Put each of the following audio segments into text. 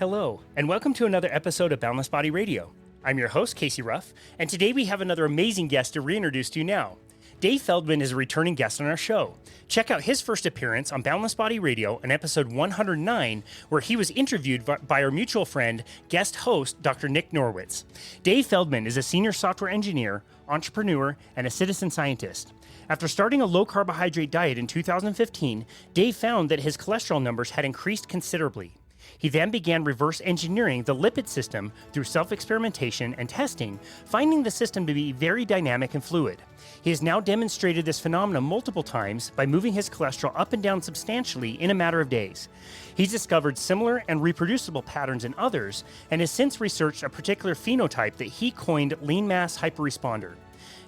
Hello, and welcome to another episode of Boundless Body Radio. I'm your host, Casey Ruff, and today we have another amazing guest to reintroduce to you now. Dave Feldman is a returning guest on our show. Check out his first appearance on Boundless Body Radio in episode 109, where he was interviewed by our mutual friend, guest host, Dr. Nick Norwitz. Dave Feldman is a senior software engineer, entrepreneur, and a citizen scientist. After starting a low-carbohydrate diet in 2015, Dave found that his cholesterol numbers had increased considerably. He then began reverse engineering the lipid system through self-experimentation and testing, finding the system to be very dynamic and fluid. He has now demonstrated this phenomenon multiple times by moving his cholesterol up and down substantially in a matter of days. He's discovered similar and reproducible patterns in others, and has since researched a particular phenotype that he coined lean mass hyperresponder.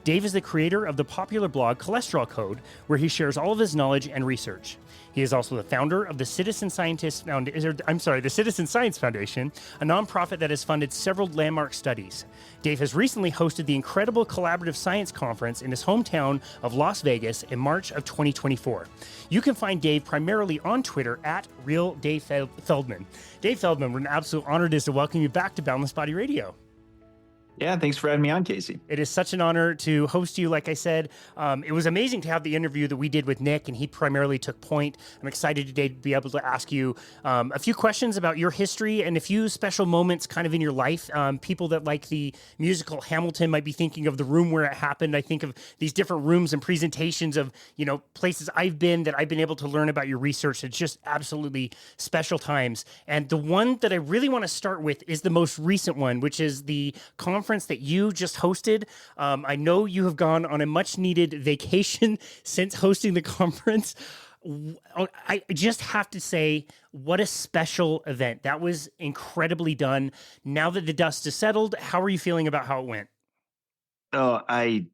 Dave is the creator of the popular blog Cholesterol Code, where he shares all of his knowledge and research. He is also the founder of the Citizen Science Foundation, a nonprofit that has funded several landmark studies. Dave has recently hosted the incredible Collaborative Science Conference in his hometown of Las Vegas in March of 2024. You can find Dave primarily on Twitter at @RealDaveFeldman. Dave Feldman, we're an absolute honor it is to welcome you back to Boundless Body Radio. Yeah, thanks for having me on, Casey. It is such an honor to host you. Like I said, it was amazing to have the interview that we did with Nick, and he primarily took point. I'm excited today to be able to ask you a few questions about your history and a few special moments kind of in your life. People that like the musical Hamilton might be thinking of the room where it happened. I think of these different rooms and presentations of, places I've been that I've been able to learn about your research. It's just absolutely special times. And the one that I really want to start with is the most recent one, which is the conference that you just hosted. I know you have gone on a much needed vacation since hosting the conference. I just have to say, what a special event. That was incredibly done. Now that the dust is settled, how are you feeling about how it went? Oh, I've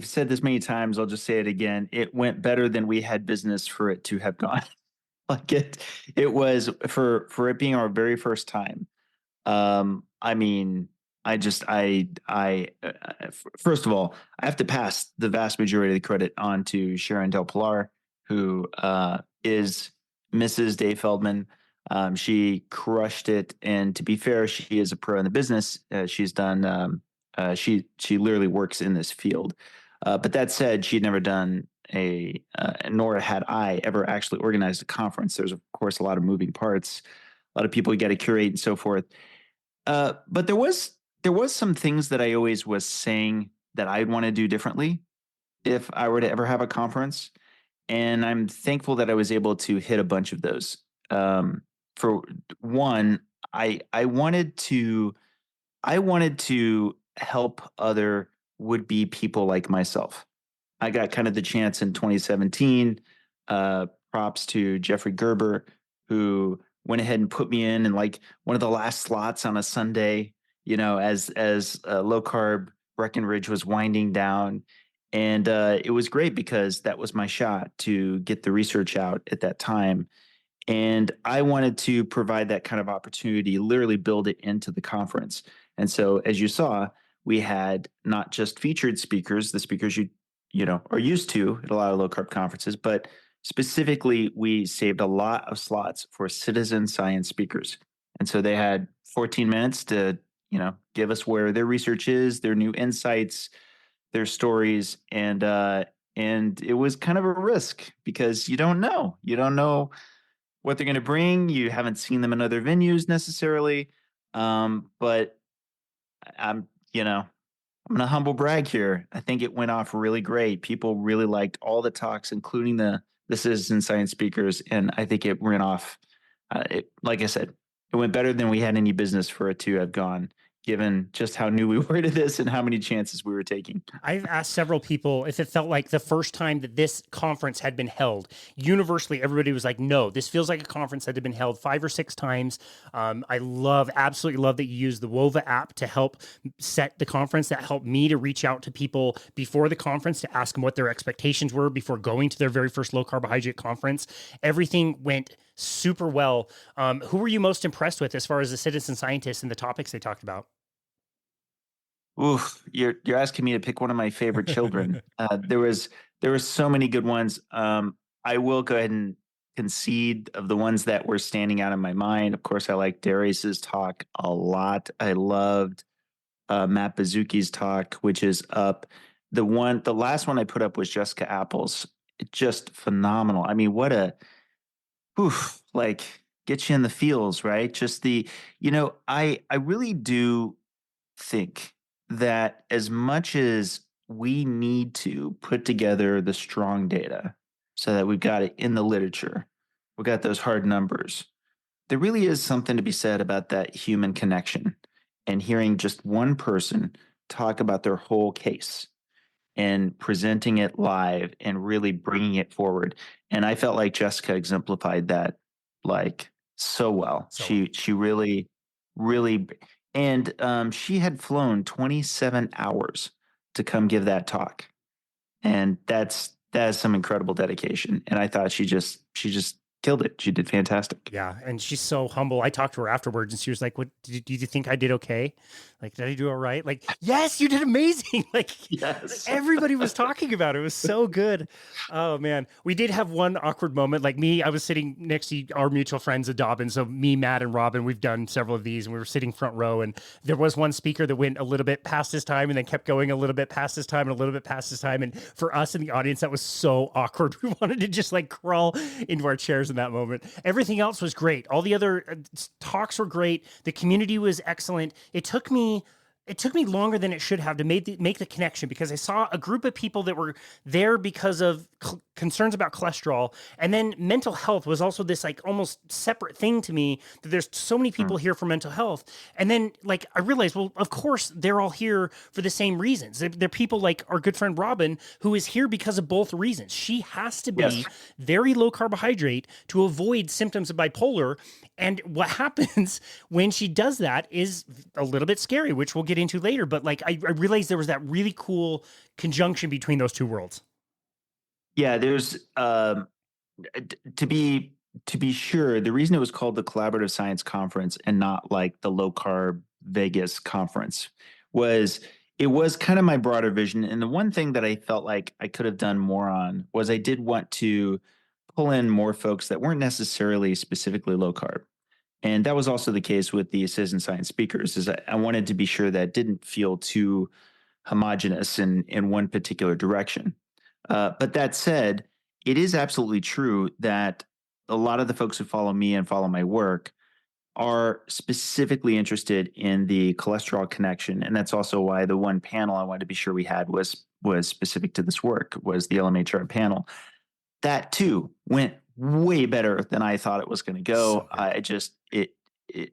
said this many times. I'll just say it again. It went better than we had business for it to have gone. It was for it being our very first time. I mean, first of all, I have to pass the vast majority of the credit on to Sharon Del Pilar, who is Mrs. Dave Feldman. She crushed it, and to be fair, she is a pro in the business. She's done. She literally works in this field. But that said, she'd never done nor had I ever actually organized a conference. There's of course a lot of moving parts, a lot of people you got to curate and so forth. But there was some things that I always was saying that I'd want to do differently if I were to ever have a conference. And I'm thankful that I was able to hit a bunch of those. For one, I wanted to help other would-be people like myself. I got kind of the chance in 2017, props to Jeffrey Gerber, who went ahead and put me in like one of the last slots on a Sunday, as low carb Breckenridge was winding down. And it was great because that was my shot to get the research out at that time. And I wanted to provide that kind of opportunity, literally build it into the conference. And so, as you saw, we had not just featured speakers, the speakers you are used to at a lot of low carb conferences, but specifically, we saved a lot of slots for citizen science speakers. And so they had 14 minutes to, give us where their research is, their new insights, their stories. And it was kind of a risk because you don't know what they're going to bring. You haven't seen them in other venues necessarily. But I'm going to humble brag here. I think it went off really great. People really liked all the talks, including the citizen science speakers. And I think it went off, like I said, it went better than we had any business for it to have gone, given just how new we were to this and how many chances we were taking. I've asked several people if it felt like the first time that this conference had been held. Universally, everybody was like, no, this feels like a conference that had been held 5 or 6 times. I absolutely love that you use the Wova app to help set the conference. That helped me to reach out to people before the conference to ask them what their expectations were before going to their very first low carbohydrate conference. Everything went super well. Who were you most impressed with as far as the citizen scientists and the topics they talked about? Oof, you're asking me to pick one of my favorite children. There was so many good ones. I will go ahead and concede of the ones that were standing out in my mind. Of course, I like Darius's talk a lot. I loved Matt Bazuki's talk, which is up. The last one I put up was Jessica Apple's. Just phenomenal. I mean, what a oof, like get you in the feels, right? Just I really do think that as much as we need to put together the strong data so that we've got it in the literature, we've got those hard numbers, there really is something to be said about that human connection and hearing just one person talk about their whole case and presenting it live and really bringing it forward. And I felt like Jessica exemplified that like so well. She really, and she had flown 27 hours to come give that talk, and that is some incredible dedication. And I thought she just killed it. She did fantastic. Yeah, and she's so humble. I talked to her afterwards, and she was like, "What did you think I did? Okay, like did I do all right? Like, yes, you did amazing. Like, Yes. everybody was talking about it. It was so good. Oh man, we did have one awkward moment. Like me, I was sitting next to our mutual friends, Dobbin. So me, Matt, and Robin, we've done several of these, and we were sitting front row. And there was one speaker that went a little bit past his time, and then kept going a little bit past his time, and a little bit past his time. And for us in the audience, that was so awkward. We wanted to just like crawl into our chairs in that moment. Everything else was great. All the other talks were great. The community was excellent. It took me longer than it should have to make the connection, because I saw a group of people that were there because of concerns about cholesterol, and then mental health was also this like almost separate thing to me, that there's so many people here for mental health. And then like I realized, well, of course they're all here for the same reasons. They're people like our good friend Robin, who is here because of both reasons. She has to be very low carbohydrate to avoid symptoms of bipolar. And what happens when she does that is a little bit scary, which we'll get into later. But like, I realized there was that really cool conjunction between those two worlds. Yeah, there's to be sure, the reason it was called the Collaborative Science Conference and not like the Low Carb Vegas Conference was it was kind of my broader vision. And the one thing that I felt like I could have done more on was I did want to pull in more folks that weren't necessarily specifically low carb. And that was also the case with the citizen science speakers, is I wanted to be sure that it didn't feel too homogenous in one particular direction. But that said, it is absolutely true that a lot of the folks who follow me and follow my work are specifically interested in the cholesterol connection. And that's also why the one panel I wanted to be sure we had was specific to this work, was the LMHR panel. That too went way better than I thought it was going to go.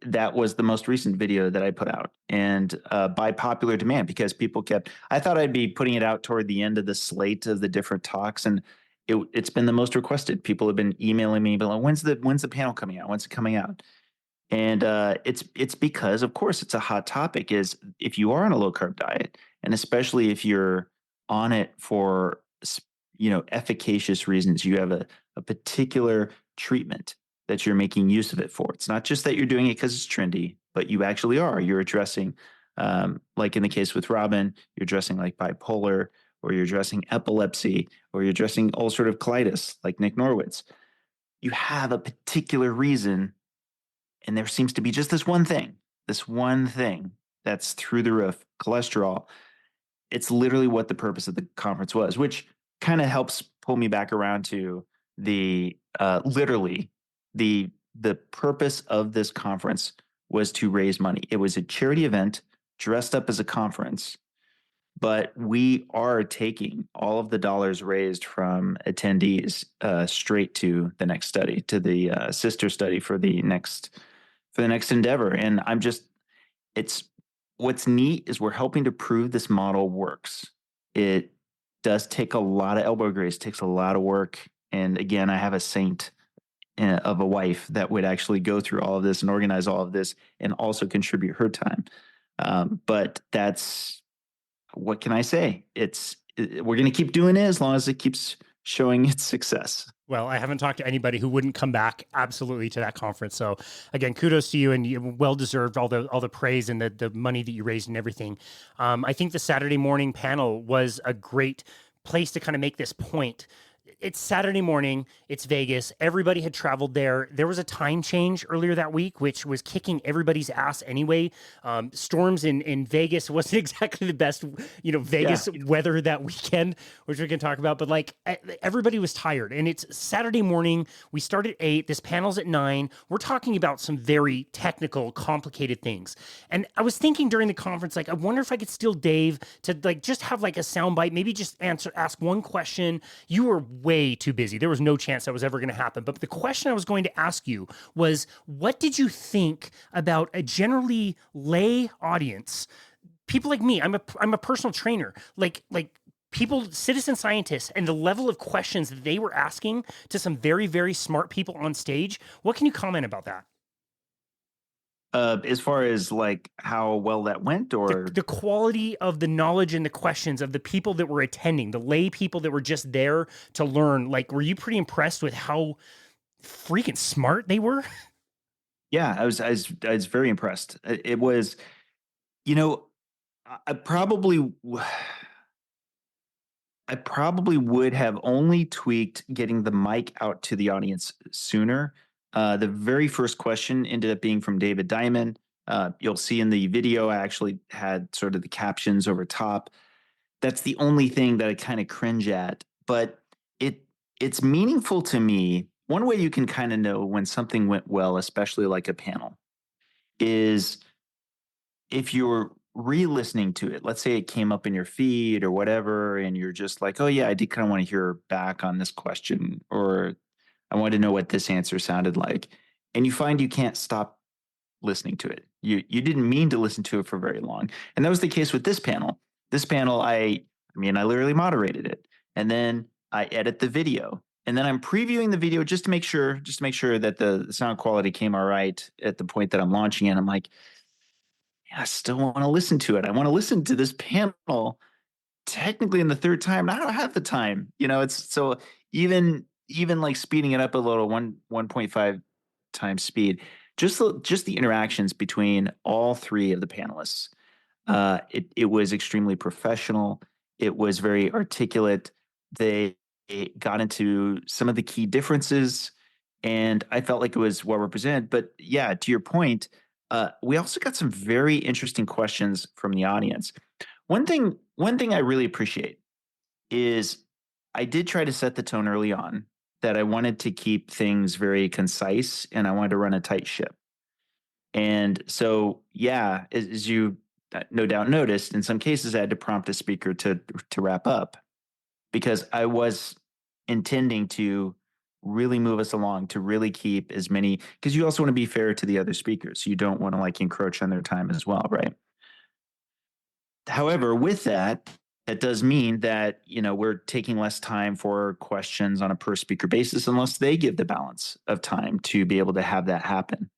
That was the most recent video that I put out, and by popular demand, because people kept. I thought I'd be putting it out toward the end of the slate of the different talks, and it's been the most requested. People have been emailing me, but like, when's the panel coming out? When's it coming out? And it's because, of course, it's a hot topic. Is if you are on a low carb diet, and especially if you're on it for efficacious reasons, you have a particular treatment that you're making use of it for. It's not just that you're doing it because it's trendy, but you actually are. You're addressing, like in the case with Robin, you're addressing like bipolar, or you're addressing epilepsy, or you're addressing ulcerative colitis, like Nick Norwitz. You have a particular reason, and there seems to be just this one thing that's through the roof, cholesterol. It's literally what the purpose of the conference was, which kind of helps pull me back around to the literally the purpose of this conference was to raise money. It was a charity event dressed up as a conference, but we are taking all of the dollars raised from attendees straight to the next study, to the sister study for the next endeavor. And it's what's neat is we're helping to prove this model works. It does take a lot of elbow grease, takes a lot of work. And again, I have a saint of a wife that would actually go through all of this and organize all of this and also contribute her time. But that's, what can I say? We're going to keep doing it as long as it keeps showing its success. Well, I haven't talked to anybody who wouldn't come back absolutely to that conference. So again, kudos to you, and you well-deserved all the praise and the money that you raised and everything. I think the Saturday morning panel was a great place to kind of make this point. it's Saturday morning. It's Vegas. Everybody had traveled there. There was a time change earlier that week, which was kicking everybody's ass anyway. Storms in Vegas wasn't exactly the best, Vegas weather that weekend, which we can talk about. But like everybody was tired, and it's Saturday morning. We start at 8. This panel's at 9. We're talking about some very technical, complicated things. And I was thinking during the conference, like, I wonder if I could steal Dave to like just have like a soundbite, maybe just ask one question. You were way too busy. There was no chance that was ever going to happen. But the question I was going to ask you was, what did you think about a generally lay audience? People like me, I'm a personal trainer, like people, citizen scientists, and the level of questions that they were asking to some very, very smart people on stage. What can you comment about that? As far as like how well that went, or the quality of the knowledge and the questions of the people that were attending, the lay people that were just there to learn, like, were you pretty impressed with how freaking smart they were? yeah, I was very impressed. It was, you know, I probably I probably would have only tweaked getting the mic out to the audience sooner. The very first question ended up being from David Diamond. You'll see in the video, I actually had sort of the captions over top. That's the only thing that I kind of cringe at, but it's meaningful to me. One way you can kind of know when something went well, especially like a panel, is if you're re-listening to it. Let's say it came up in your feed or whatever, and you're just like, oh yeah, I did kind of want to hear back on this question, or I wanted to know what this answer sounded like. And you find you can't stop listening to it. You didn't mean to listen to it for very long. And that was the case with this panel. This panel, I literally moderated it. And then I edit the video. And then I'm previewing the video just to make sure that the sound quality came all right at the point that I'm launching it. I'm like, yeah, I still want to listen to it. I want to listen to this panel technically in the third time. I don't have the time. It's so even like speeding it up a little, 1.5 times speed, just the interactions between all three of the panelists. It was extremely professional. It was very articulate. They got into some of the key differences, and I felt like it was well represented. But yeah, to your point, we also got some very interesting questions from the audience. One thing I really appreciate is I did try to set the tone early on that I wanted to keep things very concise and I wanted to run a tight ship. And so, yeah, as you no doubt noticed, in some cases I had to prompt a speaker to wrap up because I was intending to really move us along, to really keep as many, because you also want to be fair to the other speakers. You don't want to like encroach on their time as well, right? However, with that, that does mean that, we're taking less time for questions on a per speaker basis unless they give the balance of time to be able to have that happen.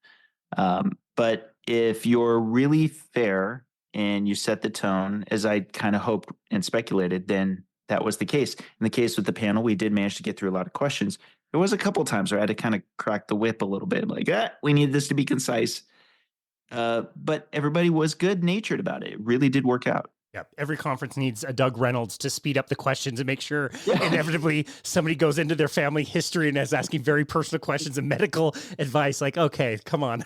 But if you're really fair and you set the tone, as I kind of hoped and speculated, then that was the case. In the case with the panel, we did manage to get through a lot of questions. There was a couple of times where I had to kind of crack the whip a little bit, like, we need this to be concise. But everybody was good natured about it. It really did work out. Yeah, every conference needs a Doug Reynolds to speed up the questions and make sure inevitably somebody goes into their family history and is asking very personal questions and medical advice. Like, okay, come on.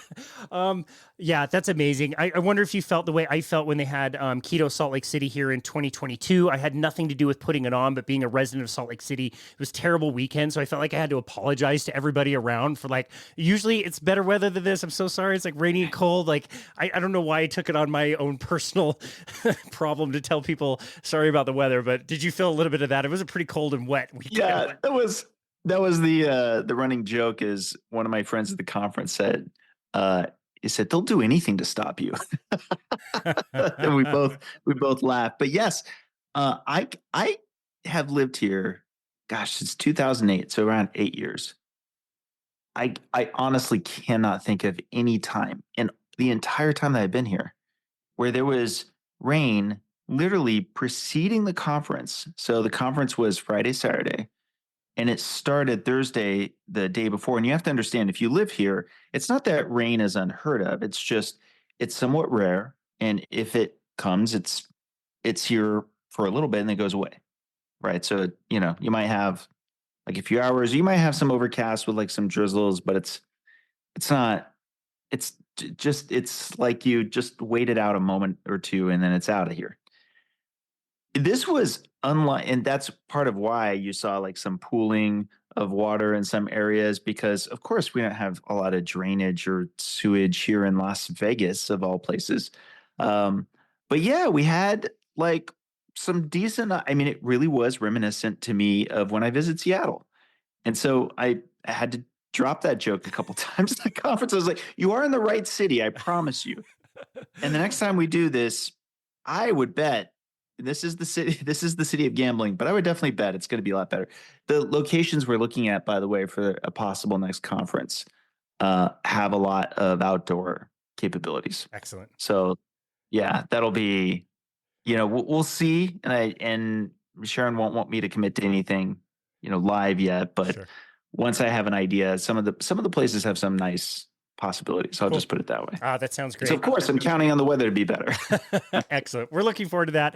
Yeah, that's amazing. I wonder if you felt the way I felt when they had Keto Salt Lake City here in 2022. I had nothing to do with putting it on, but being a resident of Salt Lake City, it was a terrible weekend. So I felt like I had to apologize to everybody around for like, usually it's better weather than this. I'm so sorry. It's like rainy and cold. Like, I don't know why I took it on my own personal problem to tell people sorry about the weather, but did you feel a little bit of that? It was a pretty cold and wet weekend. Yeah, that was the running joke. Is one of my friends at the conference said, he said they'll do anything to stop you. And we both laughed. But yes, I have lived here, gosh, since 2008, so around 8 years. I honestly cannot think of any time in the entire time that I've been here where there was rain literally preceding the conference. So the conference was Friday, Saturday, and it started Thursday, the day before. And you have to understand, if you live here, it's not that rain is unheard of. It's just, it's somewhat rare. And if it comes, it's here for a little bit and then it goes away. Right. So, you might have like a few hours. You might have some overcast with like some drizzles, but it's not. It's like you just waited out a moment or two and then it's out of here. This was unlike, and that's part of why you saw like some pooling of water in some areas, because of course we don't have a lot of drainage or sewage here in Las Vegas of all places. Um, but yeah, we had like some decent, I mean, it really was reminiscent to me of when I visit Seattle. And so I had to drop that joke a couple times at the conference. I was like, you are in the right city, I promise you. And the next time we do this, I would bet this is the city. This is the city of gambling, but I would definitely bet it's going to be a lot better. The locations we're looking at, by the way, for a possible next conference, have a lot of outdoor capabilities. Excellent. So, yeah, that'll be. We'll see. And Sharon won't want me to commit to anything, live yet. But Sure. once I have an idea, some of the places have some nice possibilities. I'll Cool. just put it that way. That sounds great. So of course, I'm counting on the weather to be better. Excellent. We're looking forward to that.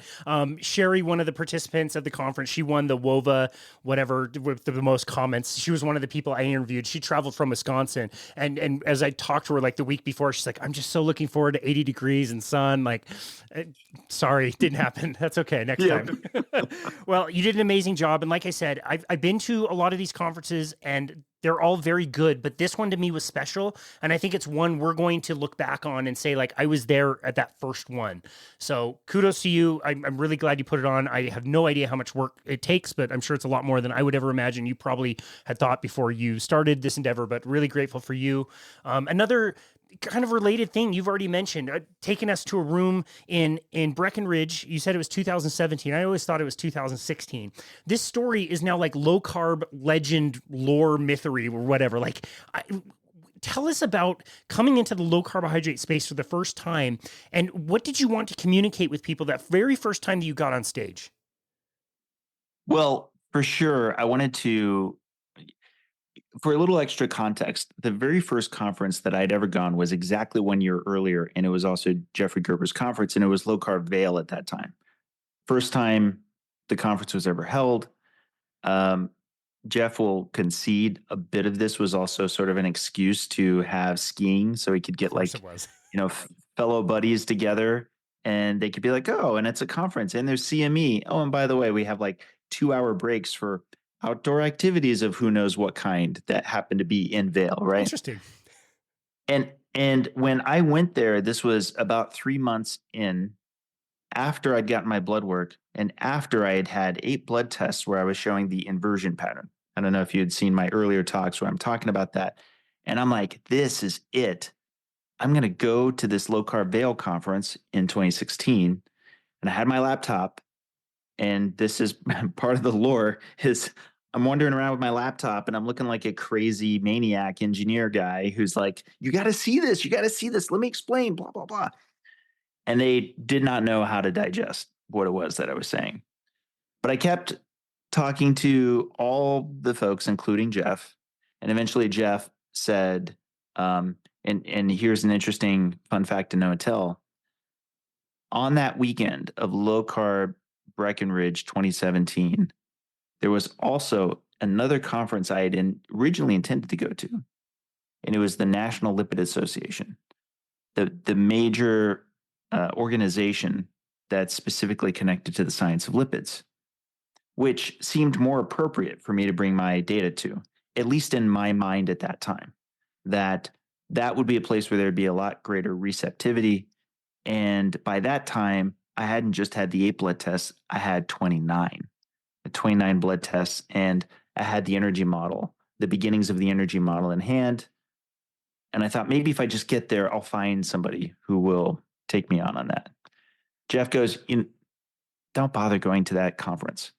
Sherry, one of the participants at the conference, she won the WOVA, whatever, with the most comments. She was one of the people I interviewed. She traveled from Wisconsin. And as I talked to her like the week before, she's like, I'm just so looking forward to 80 degrees and sun. Like, sorry, didn't happen. That's okay. Next time. Well, you did an amazing job. And like I said, I've been to a lot of these conferences and they're all very good, but this one to me was special. And I think it's one we're going to look back on and say, like, I was there at that first one. So kudos to you. I'm really glad you put it on. I have no idea how much work it takes, but I'm sure it's a lot more than I would ever imagine you probably had thought before you started this endeavor, but really grateful for you. Another kind of related thing you've already mentioned, taking us to a room in Breckenridge. You said it was 2017. I always thought it was 2016. This story is now like low carb legend lore mythery or whatever. Like, tell us about coming into the low carbohydrate space for the first time, and what did you want to communicate with people that very first time that you got on stage? Well, for sure, I wanted to. For a little extra context, the very first conference that I'd ever gone was exactly 1 year earlier, and it was also Jeffrey Gerber's conference, and it was Low Carb Vail at that time. First time the conference was ever held. Jeff will concede a bit of this was also sort of an excuse to have skiing, so he could get like, It was. fellow buddies together, and they could be like, oh, and it's a conference, and there's CME. Oh, and by the way, we have like 2 hour breaks for outdoor activities of who knows what kind that happen to be in Vail, right? Interesting. And when I went there, this was about 3 months in, after I'd gotten my blood work and after I had had 8 blood tests where I was showing the inversion pattern. I don't know if you had seen my earlier talks where I'm talking about that. And I'm like, this is it. I'm going to go to this low carb Vail conference in 2016. And I had my laptop, and this is part of the lore is I'm wandering around with my laptop and I'm looking like a crazy maniac engineer guy who's like, you got to see this. You got to see this. Let me explain, blah, blah, blah. And they did not know how to digest what it was that I was saying. But I kept talking to all the folks, including Jeff. And eventually Jeff said, and here's an interesting fun fact to know and tell. On that weekend of low carb Breckenridge 2017, there was also another conference I had originally intended to go to, and it was the National Lipid Association, the major organization that's specifically connected to the science of lipids, which seemed more appropriate for me to bring my data to, at least in my mind at that time, that would be a place where there'd be a lot greater receptivity. And by that time, I hadn't just had the 8 blood tests, I had 29 blood tests, and I had the energy model, the beginnings of the energy model in hand. And I thought maybe if I just get there, I'll find somebody who will take me on that. Jeff goes, don't bother going to that conference.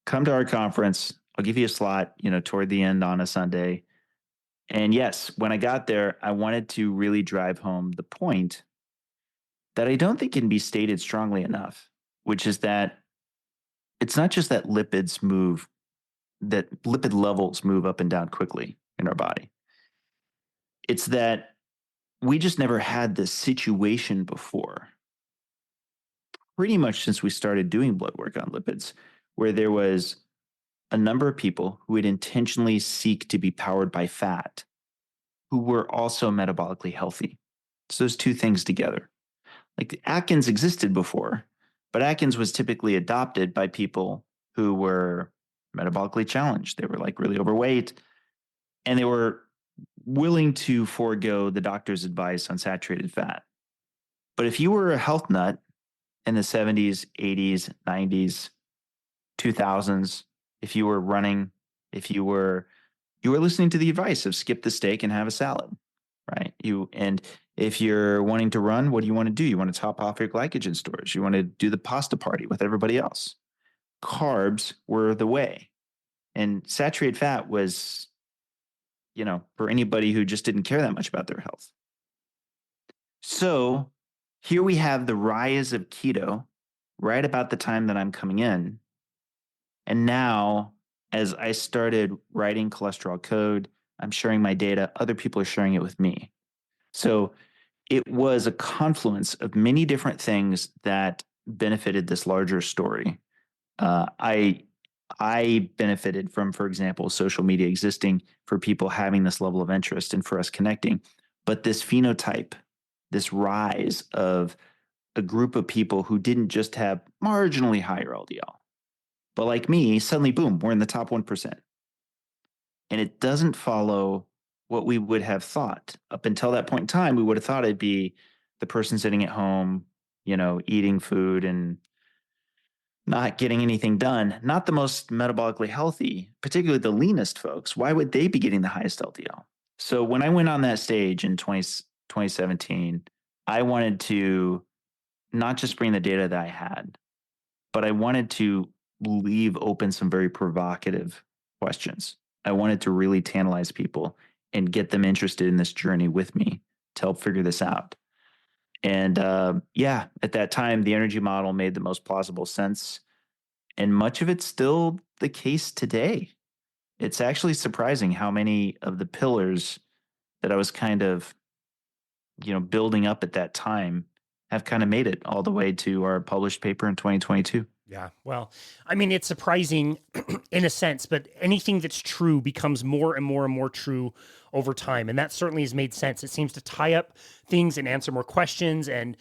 Come to our conference. I'll give you a slot, toward the end on a Sunday. And yes, when I got there, I wanted to really drive home the point that I don't think can be stated strongly enough, which is that it's not just that lipid levels move up and down quickly in our body. It's that we just never had this situation before, pretty much since we started doing blood work on lipids, where there was a number of people who would intentionally seek to be powered by fat who were also metabolically healthy. So those two things together. Like Atkins existed before, but Atkins was typically adopted by people who were metabolically challenged. They were like really overweight and they were willing to forego the doctor's advice on saturated fat. But if you were a health nut in the 70s, 80s, 90s, 2000s, if you were running, if you were listening to the advice of skip the steak and have a salad, right? And if you're wanting to run, what do you want to do? You want to top off your glycogen stores. You want to do the pasta party with everybody else. Carbs were the way. And saturated fat was, for anybody who just didn't care that much about their health. So here we have the rise of keto right about the time that I'm coming in. And now, as I started writing cholesterol code, I'm sharing my data, other people are sharing it with me. So it was a confluence of many different things that benefited this larger story. I benefited from, for example, social media existing for people having this level of interest and for us connecting. But this phenotype, this rise of a group of people who didn't just have marginally higher LDL, but like me, suddenly, boom, we're in the top 1%. And it doesn't follow what we would have thought. Up until that point in time, we would have thought it'd be the person sitting at home, eating food and not getting anything done, not the most metabolically healthy, particularly the leanest folks. Why would they be getting the highest LDL? So when I went on that stage in 2017, I wanted to not just bring the data that I had, but I wanted to leave open some very provocative questions. I wanted to really tantalize people and get them interested in this journey with me to help figure this out. And at that time, the energy model made the most plausible sense. And much of it's still the case today. It's actually surprising how many of the pillars that I was kind of, building up at that time have kind of made it all the way to our published paper in 2022. Yeah. Well, I mean, it's surprising in a sense, but anything that's true becomes more and more and more true over time. And that certainly has made sense. It seems to tie up things and answer more questions and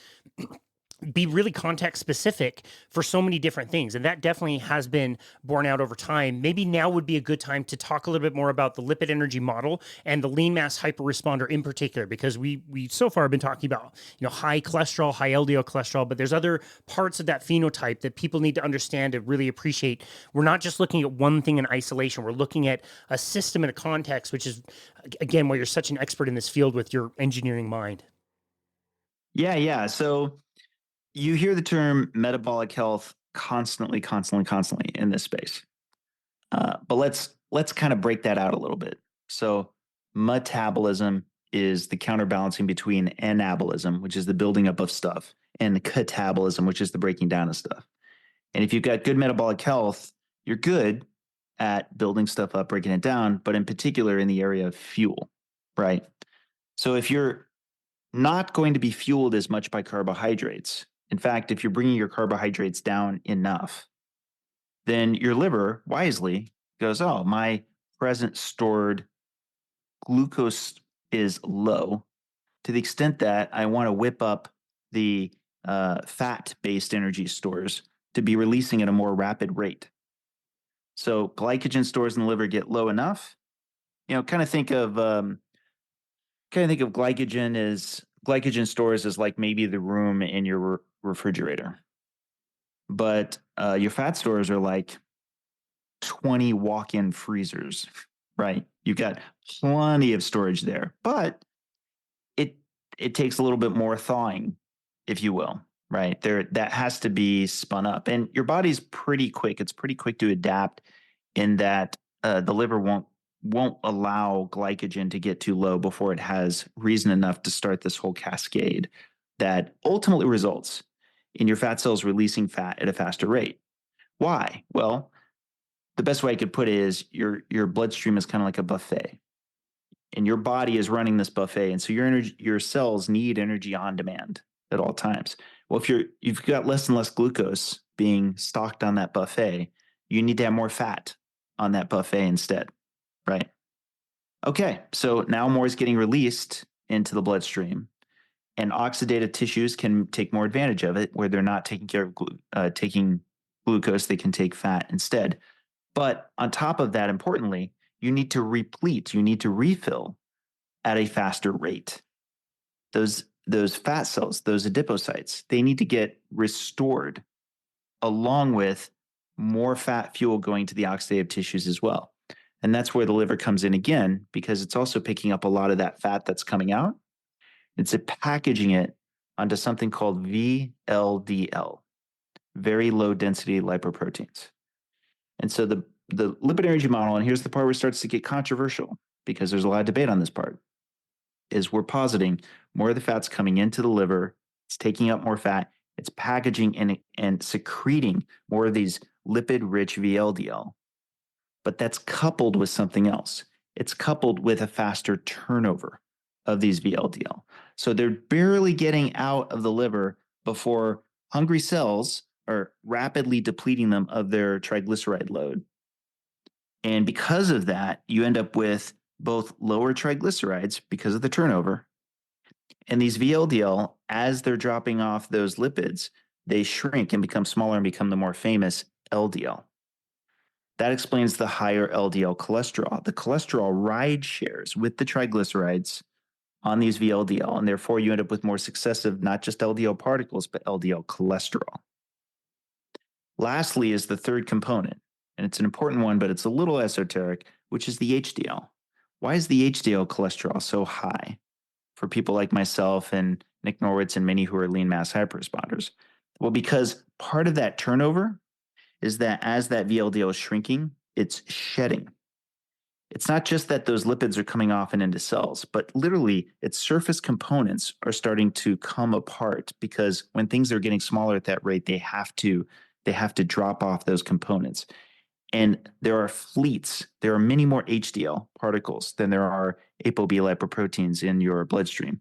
be really context specific for so many different things. And that definitely has been borne out over time. Maybe now would be a good time to talk a little bit more about the lipid energy model and the lean mass hyperresponder in particular, because we so far have been talking about, high cholesterol, high LDL cholesterol, but there's other parts of that phenotype that people need to understand and really appreciate. We're not just looking at one thing in isolation. We're looking at a system and a context, which is, again, why you're such an expert in this field with your engineering mind. Yeah. So you hear the term metabolic health constantly in this space. But let's kind of break that out a little bit. So metabolism is the counterbalancing between anabolism, which is the building up of stuff, and catabolism, which is the breaking down of stuff. And if you've got good metabolic health, you're good at building stuff up, breaking it down, but in particular in the area of fuel, right? So if you're not going to be fueled as much by carbohydrates, in fact, if you're bringing your carbohydrates down enough, then your liver wisely goes, oh, my present stored glucose is low to the extent that I want to whip up the fat-based energy stores to be releasing at a more rapid rate. So glycogen stores in the liver get low enough. Kind of think of glycogen stores as like maybe the room in your refrigerator, but your fat stores are like 20 walk-in freezers, right? You've got plenty of storage there, but it takes a little bit more thawing, if you will, right? That has to be spun up, and your body's pretty quick. It's pretty quick to adapt in that the liver won't allow glycogen to get too low before it has reason enough to start this whole cascade that ultimately results in your fat cells releasing fat at a faster rate. Why? Well, the best way I could put it is your bloodstream is kind of like a buffet, and your body is running this buffet, and so your cells need energy on demand at all times. Well, if you've got less and less glucose being stocked on that buffet, you need to have more fat on that buffet instead, right? Okay, so now more is getting released into the bloodstream, and oxidative tissues can take more advantage of it, where they're not taking care of taking glucose, they can take fat instead. But on top of that, importantly, you need to replete, you need to refill at a faster rate. Those fat cells, those adipocytes, they need to get restored along with more fat fuel going to the oxidative tissues as well. And that's where the liver comes in again, because it's also picking up a lot of that fat that's coming out. It's packaging it onto something called VLDL, very low density lipoproteins. And so the lipid energy model, and here's the part where it starts to get controversial because there's a lot of debate on this part, is we're positing more of the fat's coming into the liver, it's taking up more fat, it's packaging and secreting more of these lipid-rich VLDL. But that's coupled with something else. It's coupled with a faster turnover of these VLDL. So they're barely getting out of the liver before hungry cells are rapidly depleting them of their triglyceride load. And because of that, you end up with both lower triglycerides because of the turnover. And these VLDL, as they're dropping off those lipids, they shrink and become smaller and become the more famous LDL. That explains the higher LDL cholesterol. The cholesterol ride shares with the triglycerides on these VLDL, and therefore you end up with more successive, not just LDL particles, but LDL cholesterol. Lastly is the third component, and it's an important one, but it's a little esoteric, which is the HDL. Why is the HDL cholesterol so high for people like myself and Nick Norwitz and many who are lean mass hyperresponders? Well, because part of that turnover is that as that VLDL is shrinking, it's shedding. It's not just that those lipids are coming off and into cells, but literally its surface components are starting to come apart because when things are getting smaller at that rate, they have to drop off those components. And there are fleets, there are many more HDL particles than there are ApoB lipoproteins in your bloodstream.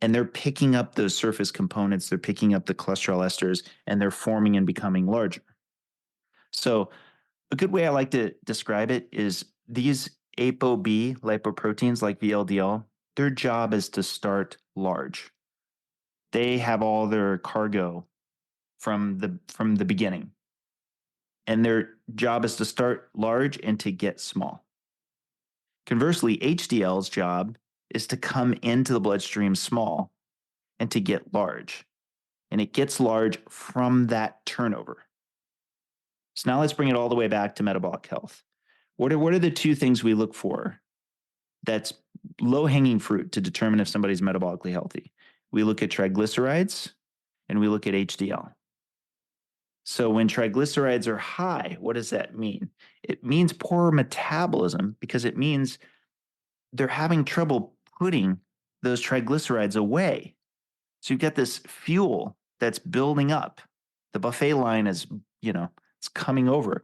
And they're picking up those surface components, they're picking up the cholesterol esters, and they're forming and becoming larger. So a good way I like to describe it is these ApoB lipoproteins like VLDL, their job is to start large. They have all their cargo from the beginning. And their job is to start large and to get small. Conversely, HDL's job is to come into the bloodstream small and to get large. And it gets large from that turnover. So now let's bring it all the way back to metabolic health. What are the two things we look for that's low-hanging fruit to determine if somebody's metabolically healthy? We look at triglycerides and we look at HDL. So when triglycerides are high, what does that mean? It means poor metabolism because it means they're having trouble putting those triglycerides away. So you've got this fuel that's building up. The buffet line is, it's coming over.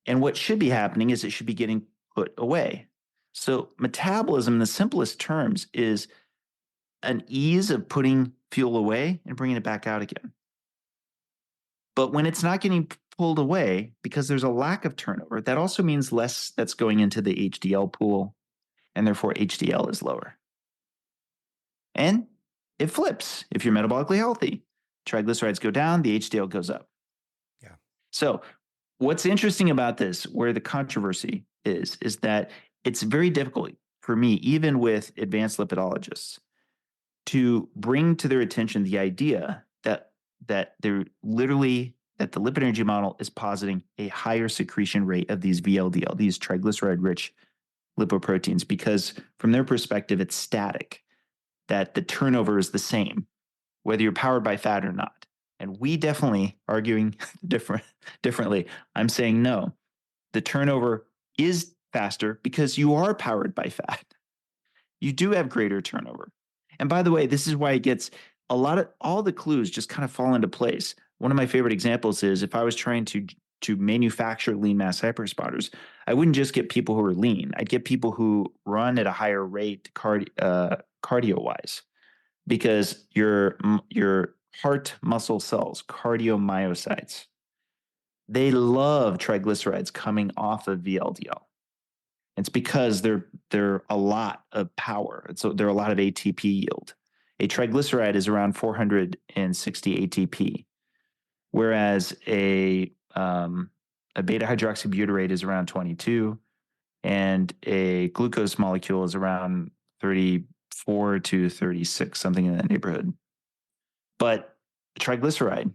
And what should be happening is it should be getting put away. So metabolism, in the simplest terms, is an ease of putting fuel away and bringing it back out again. But when it's not getting pulled away because there's a lack of turnover, that also means less that's going into the HDL pool, and therefore HDL is lower. And it flips. If you're metabolically healthy, triglycerides go down, the HDL goes up. Yeah. So what's interesting about this, where the controversy is that it's very difficult for me, even with advanced lipidologists, to bring to their attention the idea that they're literally, that the lipid energy model is positing a higher secretion rate of these VLDL, these triglyceride-rich lipoproteins, because from their perspective, it's static, that the turnover is the same, whether you're powered by fat or not. And we definitely arguing differently. I'm saying no, the turnover is faster because you are powered by fat. You do have greater turnover. And by the way, this is why it gets all the clues just kind of fall into place. One of my favorite examples is if I was trying to manufacture lean mass hyperresponders, I wouldn't just get people who are lean. I'd get people who run at a higher rate cardio-wise, because your heart muscle cells, cardiomyocytes, they love triglycerides coming off of VLDL. It's because they're a lot of power. So they're a lot of ATP yield. A triglyceride is around 460 ATP, whereas a beta hydroxybutyrate is around 22, and a glucose molecule is around 34 to 36, something in that neighborhood. But triglyceride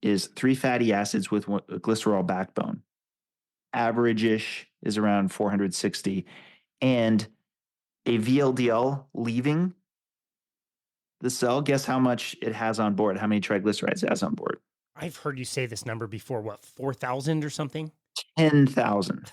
is 3 fatty acids with a glycerol backbone. Average-ish is around 460. And a VLDL leaving the cell, guess how much it has on board? How many triglycerides it has on board? I've heard you say this number before. What, 4,000 or something? 10,000.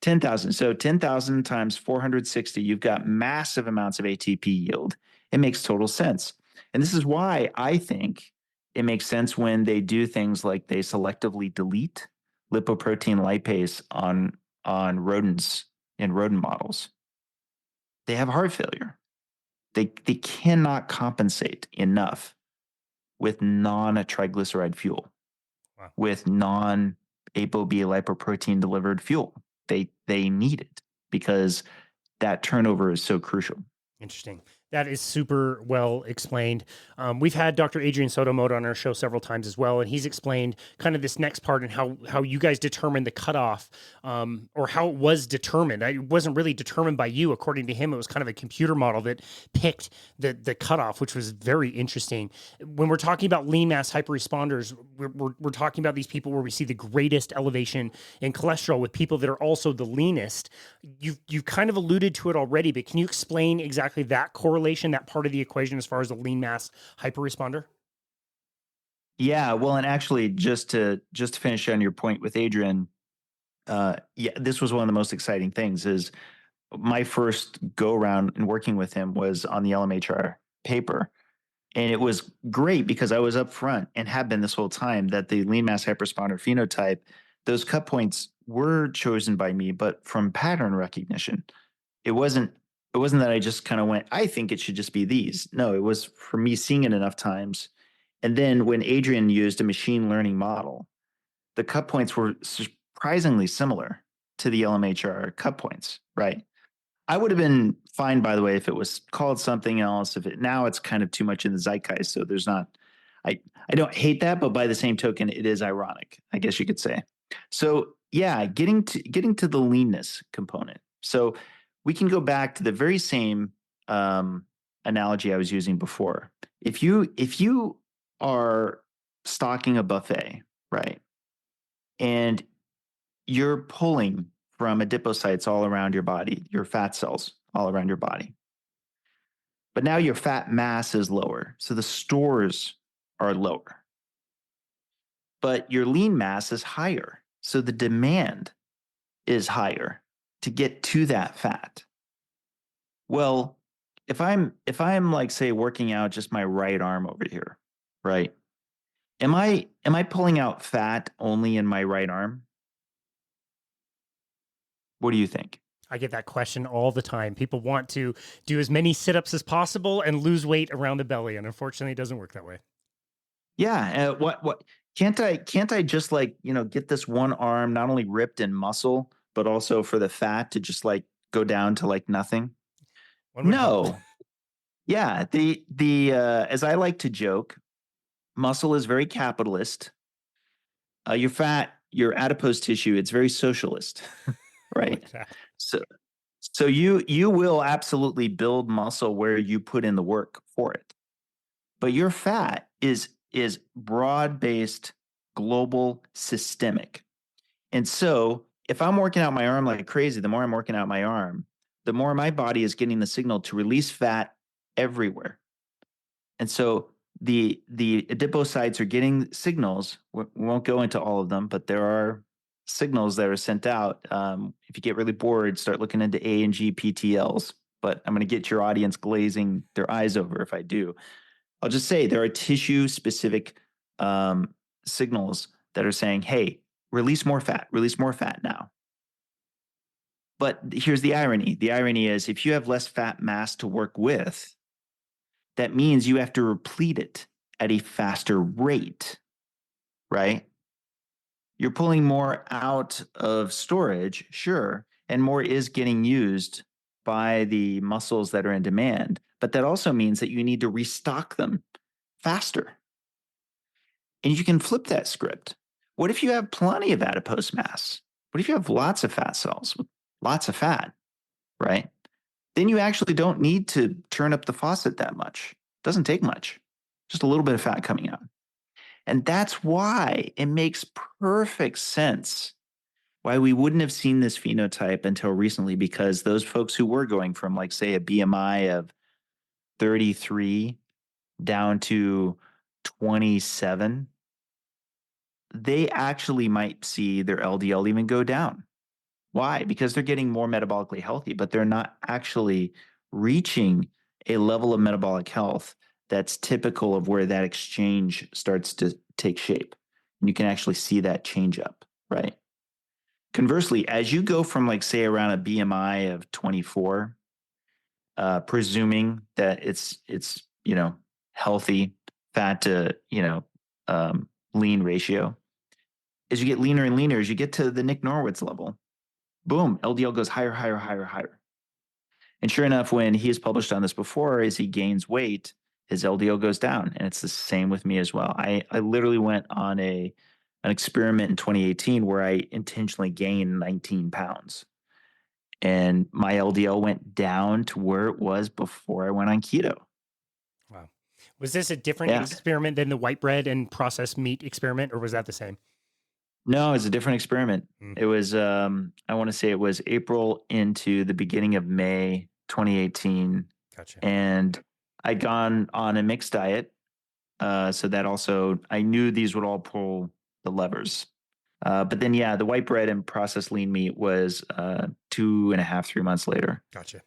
10,000. So 10,000 times 460, you've got massive amounts of ATP yield. It makes total sense. And this is why I think it makes sense when they do things like they selectively delete lipoprotein lipase on rodents in rodent models. They have heart failure. They cannot compensate enough with non-triglyceride fuel, Wow. with non-ApoB lipoprotein delivered fuel. They need it because that turnover is so crucial. Interesting. That is super well explained. We've had Dr. Adrian Sotomoto on our show several times as well, and he's explained kind of this next part and how you guys determined the cutoff, or how it was determined. It wasn't really determined by you. According to him, it was kind of a computer model that picked the cutoff, which was very interesting. When we're talking about lean mass hyperresponders, we're talking about these people where we see the greatest elevation in cholesterol with people that are also the leanest. You've kind of alluded to it already, but can you explain exactly that correlation, that part of the equation as far as the lean mass hyperresponder? Yeah, well, and actually, just to finish on your point with Adrian, yeah, this was one of the most exciting things. Is my first go around and working with him was on the LMHR paper, and it was great because I was up front and have been this whole time that the lean mass hyperresponder phenotype, those cut points were chosen by me, but from pattern recognition. It wasn't that I just kind of went, I think it should just be these. No, it was for me seeing it enough times. And then when Adrian used a machine learning model, the cut points were surprisingly similar to the LMHR cut points, right? I would have been fine, by the way, if it was called something else. Now it's kind of too much in the zeitgeist, so there's not. I don't hate that, but by the same token, it is ironic, I guess you could say. So yeah, getting to the leanness component. So we can go back to the very same analogy I was using before. If you are stocking a buffet, right, and you're pulling from adipocytes all around your body, your fat cells all around your body, but now your fat mass is lower, so the stores are lower, but your lean mass is higher, so the demand is higher to get to that fat. Well, if I'm like, say, working out just my right arm over here, right? Am I pulling out fat only in my right arm? What do you think? I get that question all the time. People want to do as many sit-ups as possible and lose weight around the belly, and unfortunately, it doesn't work that way. Yeah, what can't I just, like, get this one arm not only ripped in muscle, but also for the fat to just like go down to like nothing? One would hope. No. Yeah, the as I like to joke, muscle is very capitalist. Your fat, your adipose tissue, it's very socialist, I right? like that. So you will absolutely build muscle where you put in the work for it. But your fat is broad-based, global, systemic. And so if I'm working out my arm like crazy, the more I'm working out my arm, the more my body is getting the signal to release fat everywhere. And so the adipocytes are getting signals. We won't go into all of them, but there are signals that are sent out. If you get really bored, start looking into A and G PTLs. But I'm going to get your audience glazing their eyes over if I do. I'll just say there are tissue-specific signals that are saying, hey, release more fat now. But here's the irony. The irony is if you have less fat mass to work with, that means you have to replete it at a faster rate, right? You're pulling more out of storage, sure, and more is getting used by the muscles that are in demand. But that also means that you need to restock them faster. And you can flip that script. What if you have plenty of adipose mass? What if you have lots of fat cells with lots of fat, right? Then you actually don't need to turn up the faucet that much. It doesn't take much, just a little bit of fat coming out. And that's why it makes perfect sense why we wouldn't have seen this phenotype until recently, because those folks who were going from, like, say, a BMI of 33 down to 27, they actually might see their LDL even go down. Why? Because they're getting more metabolically healthy, but they're not actually reaching a level of metabolic health that's typical of where that exchange starts to take shape. And you can actually see that change up, right? Conversely, as you go from, like, say, around a BMI of 24, presuming that it's healthy fat to lean ratio, as you get leaner and leaner, as you get to the Nick Norwitz level, boom, LDL goes higher, higher, higher, higher. And sure enough, when he has published on this before, as he gains weight, his LDL goes down. And it's the same with me as well. I literally went on an experiment in 2018 where I intentionally gained 19 pounds. And my LDL went down to where it was before I went on keto. Wow. Was this a different experiment than the white bread and processed meat experiment, or was that the same? No, it's a different experiment. It was, I want to say it was April into the beginning of May 2018. Gotcha. And I'd gone on a mixed diet. So that also, I knew these would all pull the levers. But then, the white bread and processed lean meat was 2.5, 3 months later. Gotcha.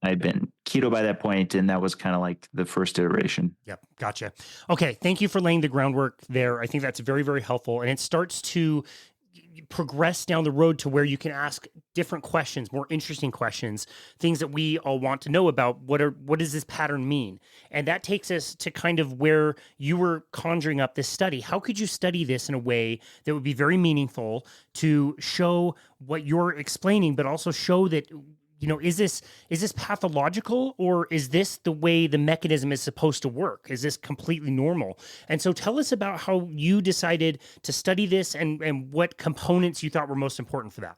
I'd been keto by that point, and that was kind of like the first iteration. Yep. Gotcha. Okay. Thank you for laying the groundwork there. I think that's very, very helpful. And it starts to progress down the road to where you can ask different questions, more interesting questions, things that we all want to know about. What does this pattern mean? And that takes us to kind of where you were conjuring up this study. How could you study this in a way that would be very meaningful to show what you're explaining, but also show that, is this pathological, or is this the way the mechanism is supposed to work? Is this completely normal? And so tell us about how you decided to study this and what components you thought were most important for that.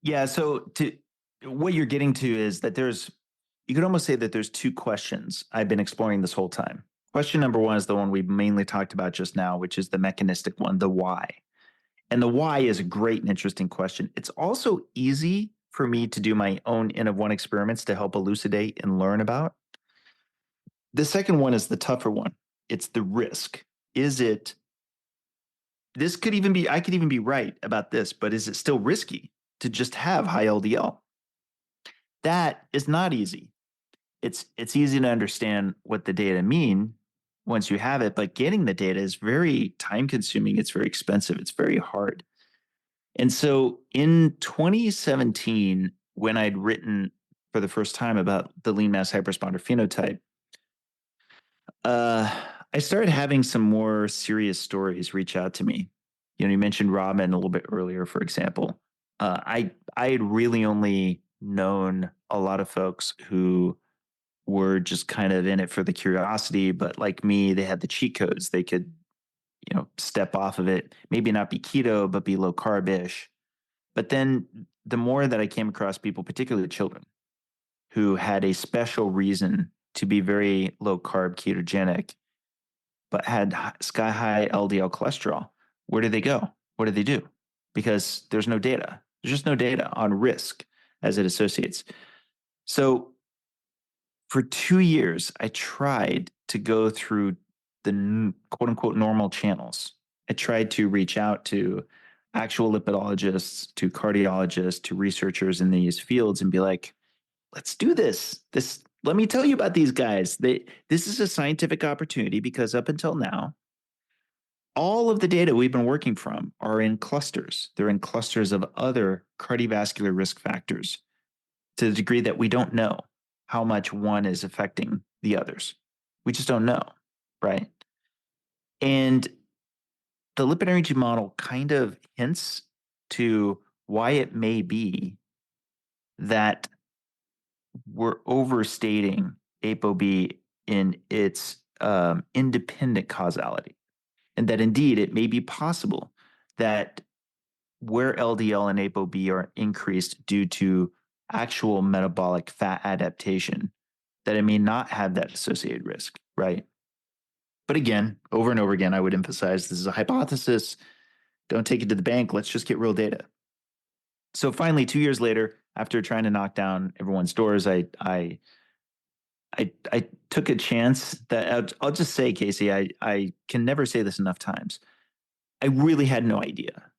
Yeah. So what you're getting to is that you could almost say that there's two questions I've been exploring this whole time. Question number one is the one we mainly talked about just now, which is the mechanistic one, the why. And the why is a great and interesting question. It's also easy for me to do my own N of 1 experiments to help elucidate and learn about. The second one is the tougher one. It's the risk. I could even be right about this, but is it still risky to just have high LDL? That is not easy. It's easy to understand what the data mean once you have it, but getting the data is very time consuming. It's very expensive. It's very hard. And so in 2017, when I'd written for the first time about the lean mass hyperresponder phenotype, I started having some more serious stories reach out to me. You mentioned Robin a little bit earlier, for example. I had really only known a lot of folks who were just kind of in it for the curiosity, but like me, they had the cheat codes. They could, step off of it, maybe not be keto, but be low carb-ish. But then the more that I came across people, particularly children, who had a special reason to be very low carb ketogenic, but had sky high LDL cholesterol, where do they go? What do they do? Because there's no data. There's just no data on risk as it associates. So for 2 years, I tried to go through the quote unquote normal channels. I tried to reach out to actual lipidologists, to cardiologists, to researchers in these fields and be like, let's do this. Let me tell you about these guys. This is a scientific opportunity because up until now, all of the data we've been working from are in clusters. They're in clusters of other cardiovascular risk factors to the degree that we don't know how much one is affecting the others. We just don't know, right? And the lipid energy model kind of hints to why it may be that we're overstating ApoB in its independent causality, and that indeed it may be possible that where LDL and ApoB are increased due to actual metabolic fat adaptation, that it may not have that associated risk, right? But again, over and over again, I would emphasize this is a hypothesis. Don't take it to the bank. Let's just get real data. So finally, 2 years later, after trying to knock down everyone's doors, I took a chance that I'll just say, Casey, I can never say this enough times. I really had no idea.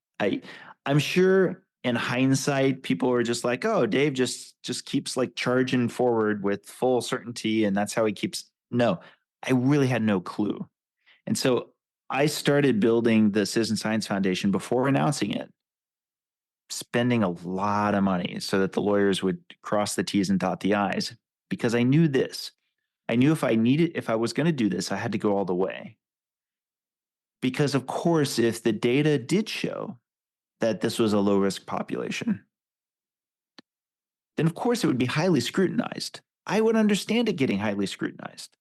I'm sure in hindsight, people were just like, "Oh, Dave just keeps like charging forward with full certainty, and that's how he keeps." No, I really had no clue, and so I started building the Citizen Science Foundation before announcing it, spending a lot of money so that the lawyers would cross the T's and dot the I's, because I knew this. I knew if I was going to do this, I had to go all the way. Because of course, if the data did show that this was a low risk population, then of course it would be highly scrutinized. I would understand it getting highly scrutinized.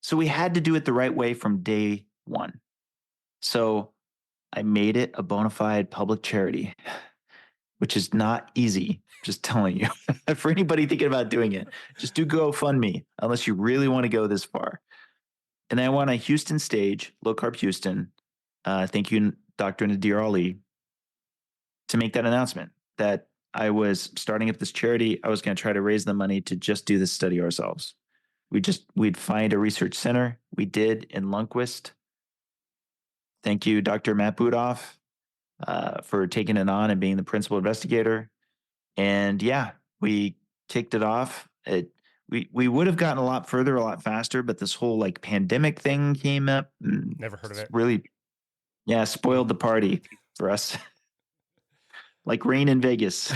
So we had to do it the right way from day one. So I made it a bona fide public charity, which is not easy, just telling you. For anybody thinking about doing it, just do GoFundMe unless you really want to go this far. And then I went on a Houston stage, Low Carb Houston. Thank you, Dr. Nadir Ali, to make that announcement that I was starting up this charity. I was going to try to raise the money to just do this study ourselves. We'd find a research center. We did in Lundquist. Thank you, Dr. Matt Budoff, for taking it on and being the principal investigator. And yeah, we kicked it off. We would have gotten a lot further, a lot faster, but this whole like pandemic thing came up. Never heard of it. Really, yeah, spoiled the party for us. Like rain in Vegas.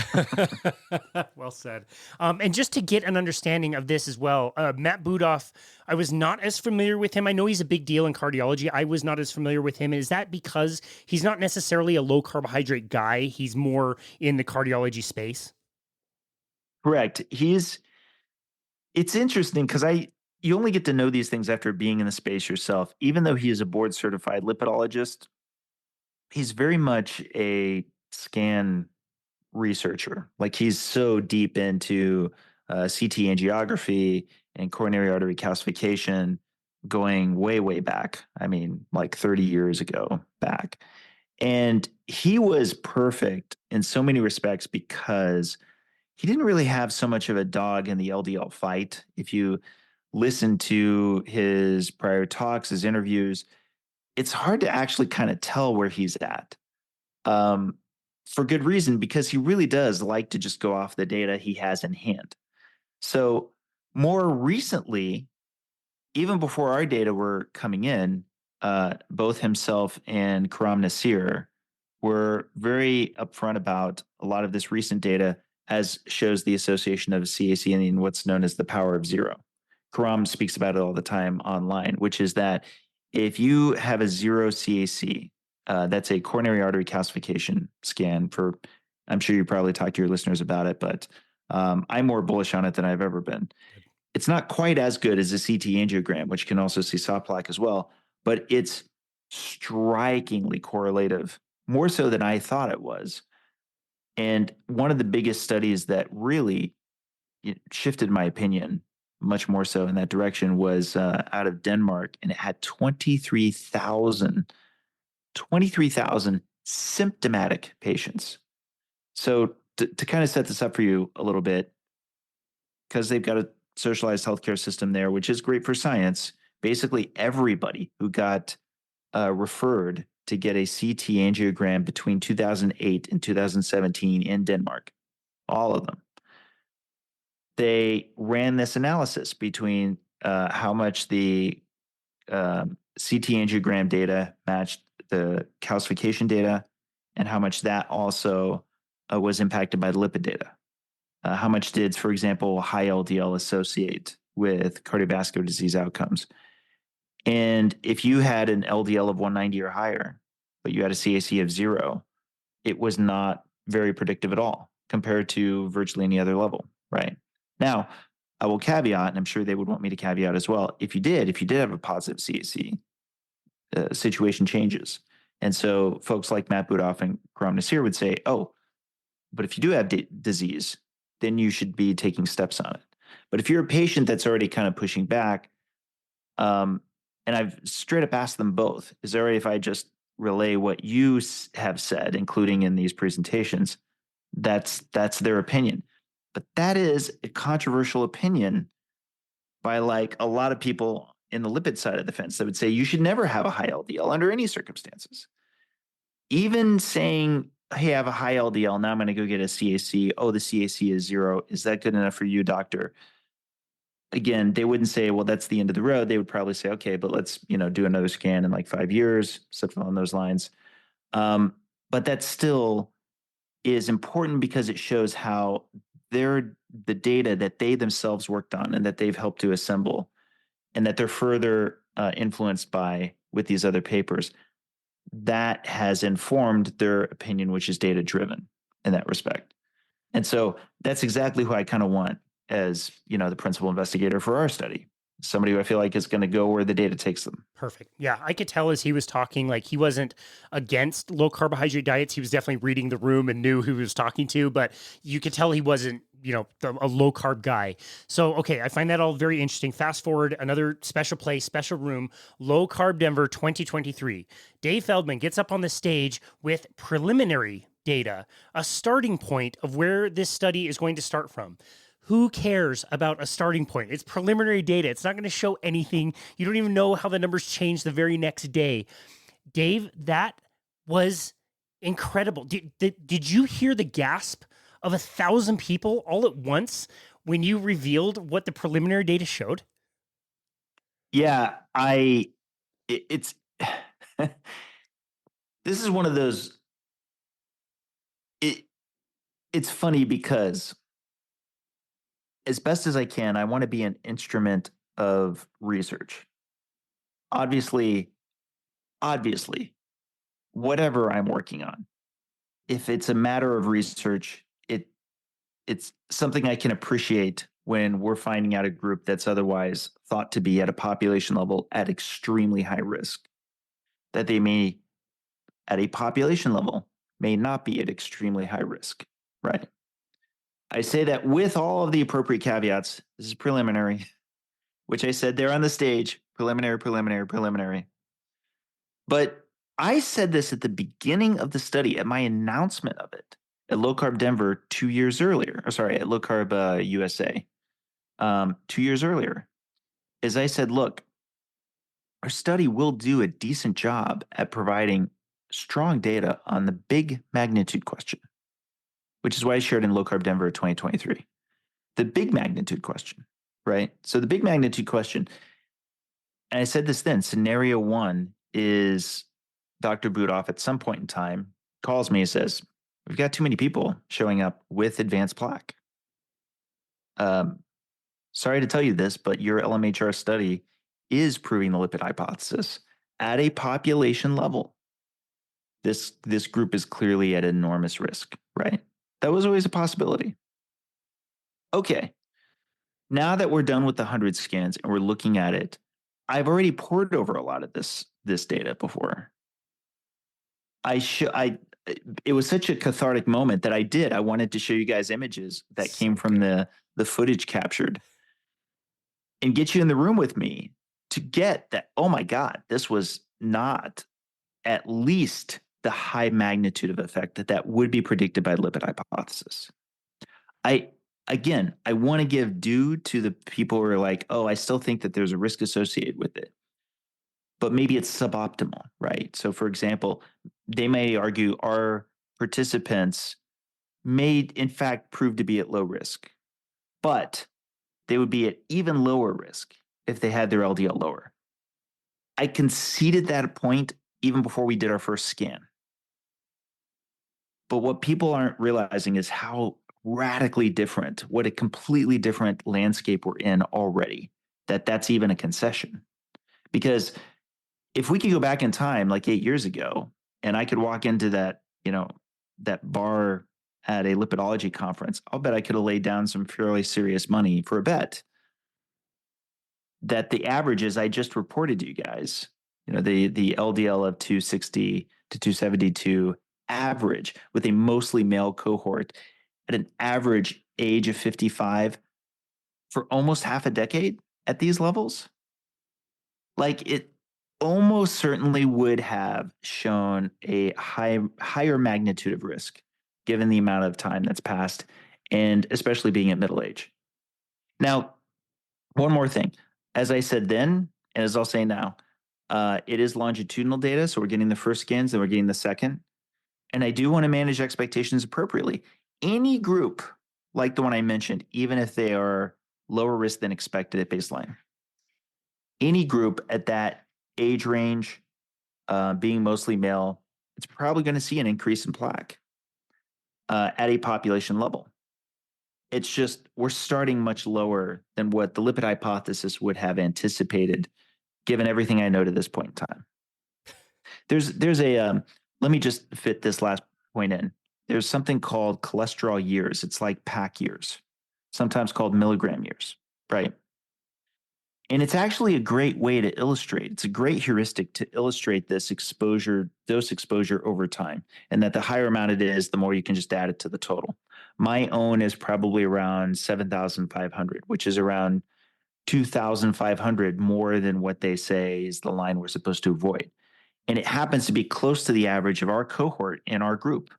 Well said. And just to get an understanding of this as well, Matt Budoff, I was not as familiar with him. I know he's a big deal in cardiology. I was not as familiar with him. Is that because he's not necessarily a low carbohydrate guy? He's more in the cardiology space? Correct. It's interesting because you only get to know these things after being in the space yourself. Even though he is a board certified lipidologist, he's very much a scan researcher. Like he's so deep into CT angiography and coronary artery calcification going way, way back. I mean, like 30 years ago back. And he was perfect in so many respects because he didn't really have so much of a dog in the LDL fight. If you listen to his prior talks, his interviews, it's hard to actually kind of tell where he's at. For good reason, because he really does like to just go off the data he has in hand. So more recently, even before our data were coming in, both himself and Karam Nassir were very upfront about a lot of this recent data as shows the association of CAC and what's known as the power of zero. Karam speaks about it all the time online, which is that if you have a zero CAC, that's a coronary artery calcification scan for, I'm sure you probably talked to your listeners about it, but I'm more bullish on it than I've ever been. It's not quite as good as a CT angiogram, which can also see soft plaque as well, but it's strikingly correlative, more so than I thought it was. And one of the biggest studies that really shifted my opinion much more so in that direction was out of Denmark, and it had 23,000 symptomatic patients. So to kind of set this up for you a little bit, because they've got a socialized healthcare system there, which is great for science. Basically, everybody who got referred to get a CT angiogram between 2008 and 2017 in Denmark, all of them, they ran this analysis between how much the CT angiogram data matched the calcification data and how much that also was impacted by the lipid data. How much did, for example, high LDL associate with cardiovascular disease outcomes? And if you had an LDL of 190 or higher, but you had a CAC of 0, it was not very predictive at all compared to virtually any other level, right? Now, I will caveat, and I'm sure they would want me to caveat as well. If you did have a positive CAC, situation changes. And so folks like Matt Budoff and Karam Nassir would say, oh, but if you do have disease, then you should be taking steps on it. But if you're a patient that's already kind of pushing back, and I've straight up asked them both, is it all right if I just relay what you have said, including in these presentations? That's their opinion. But that is a controversial opinion by like a lot of people in the lipid side of the fence that would say you should never have a high LDL under any circumstances. Even saying, hey, I have a high LDL, now I'm going to go get a CAC. Oh, the CAC is 0. Is that good enough for you, doctor? Again, they wouldn't say, well, that's the end of the road. They would probably say, okay, but let's, do another scan in like 5 years, something along those lines. But that still is important because it shows how the data that they themselves worked on and that they've helped to assemble, and that they're further influenced by with these other papers, that has informed their opinion, which is data driven in that respect. And so that's exactly who I kind of want as, the principal investigator for our study. Somebody who I feel like is going to go where the data takes them. Perfect. Yeah, I could tell as he was talking, like he wasn't against low carbohydrate diets. He was definitely reading the room and knew who he was talking to, but you could tell he wasn't, a low carb guy. So, okay, I find that all very interesting. Fast forward, another special place, special room, Low Carb Denver 2023. Dave Feldman gets up on the stage with preliminary data, a starting point of where this study is going to start from. Who cares about a starting point? It's preliminary data. It's not going to show anything. You don't even know how the numbers change the very next day. Dave, that was incredible. Did you hear the gasp of 1,000 people all at once when you revealed what the preliminary data showed? Yeah, it's this is one of those, it's funny because as best as I can, I want to be an instrument of research. Obviously, whatever I'm working on, if it's a matter of research, it's something I can appreciate when we're finding out a group that's otherwise thought to be at a population level at extremely high risk, that they may, at a population level, may not be at extremely high risk, right? I say that with all of the appropriate caveats. This is preliminary, which I said there on the stage, preliminary. But I said this at the beginning of the study, at my announcement of it, at Low Carb Denver 2 years earlier, or sorry, at Low Carb USA 2 years earlier, is I said, look, our study will do a decent job at providing strong data on the big magnitude question, which is why I shared in Low Carb Denver 2023. The big magnitude question, right? So the big magnitude question, and I said this then, scenario 1 is Dr. Budoff at some point in time calls me and says, we've got too many people showing up with advanced plaque. Sorry to tell you this, but your LMHR study is proving the lipid hypothesis at a population level. This group is clearly at enormous risk, right? That was always a possibility. Okay, now that we're done with the 100 scans and we're looking at it, I've already poured over a lot of this data before. It was such a cathartic moment that I wanted to show you guys images that came from the footage captured and get you in the room with me to get that, oh my God, this was not at least the high magnitude of effect that would be predicted by the lipid hypothesis. I want to give due to the people who are like, oh, I still think that there's a risk associated with it, but maybe it's suboptimal, right? So for example, they may argue our participants may in fact prove to be at low risk, but they would be at even lower risk if they had their LDL lower. I conceded that point even before we did our first scan. But what people aren't realizing is how radically different, what a completely different landscape we're in already, that's even a concession. Because if we could go back in time, like 8 years ago, and I could walk into that, that bar at a lipidology conference, I'll bet I could have laid down some fairly serious money for a bet that the averages I just reported to you guys, the LDL of 260 to 272 average with a mostly male cohort at an average age of 55 for almost half a decade at these levels, like it almost certainly would have shown a higher magnitude of risk given the amount of time that's passed, and especially being at middle age. Now, one more thing. As I said then, and as I'll say now, it is longitudinal data. So we're getting the first scans, then we're getting the second. And I do want to manage expectations appropriately. Any group like the one I mentioned, even if they are lower risk than expected at baseline, any group at that age range, being mostly male, it's probably going to see an increase in plaque at a population level. It's just we're starting much lower than what the lipid hypothesis would have anticipated, given everything I know to this point in time. There's a let me just fit this last point in. There's something called cholesterol years. It's like pack years, sometimes called milligram years, right? And it's actually a great way to illustrate. It's a great heuristic to illustrate this exposure, dose exposure over time, and that the higher amount it is, the more you can just add it to the total. My own is probably around 7,500, which is around 2,500 more than what they say is the line we're supposed to avoid. And it happens to be close to the average of our cohort in our group.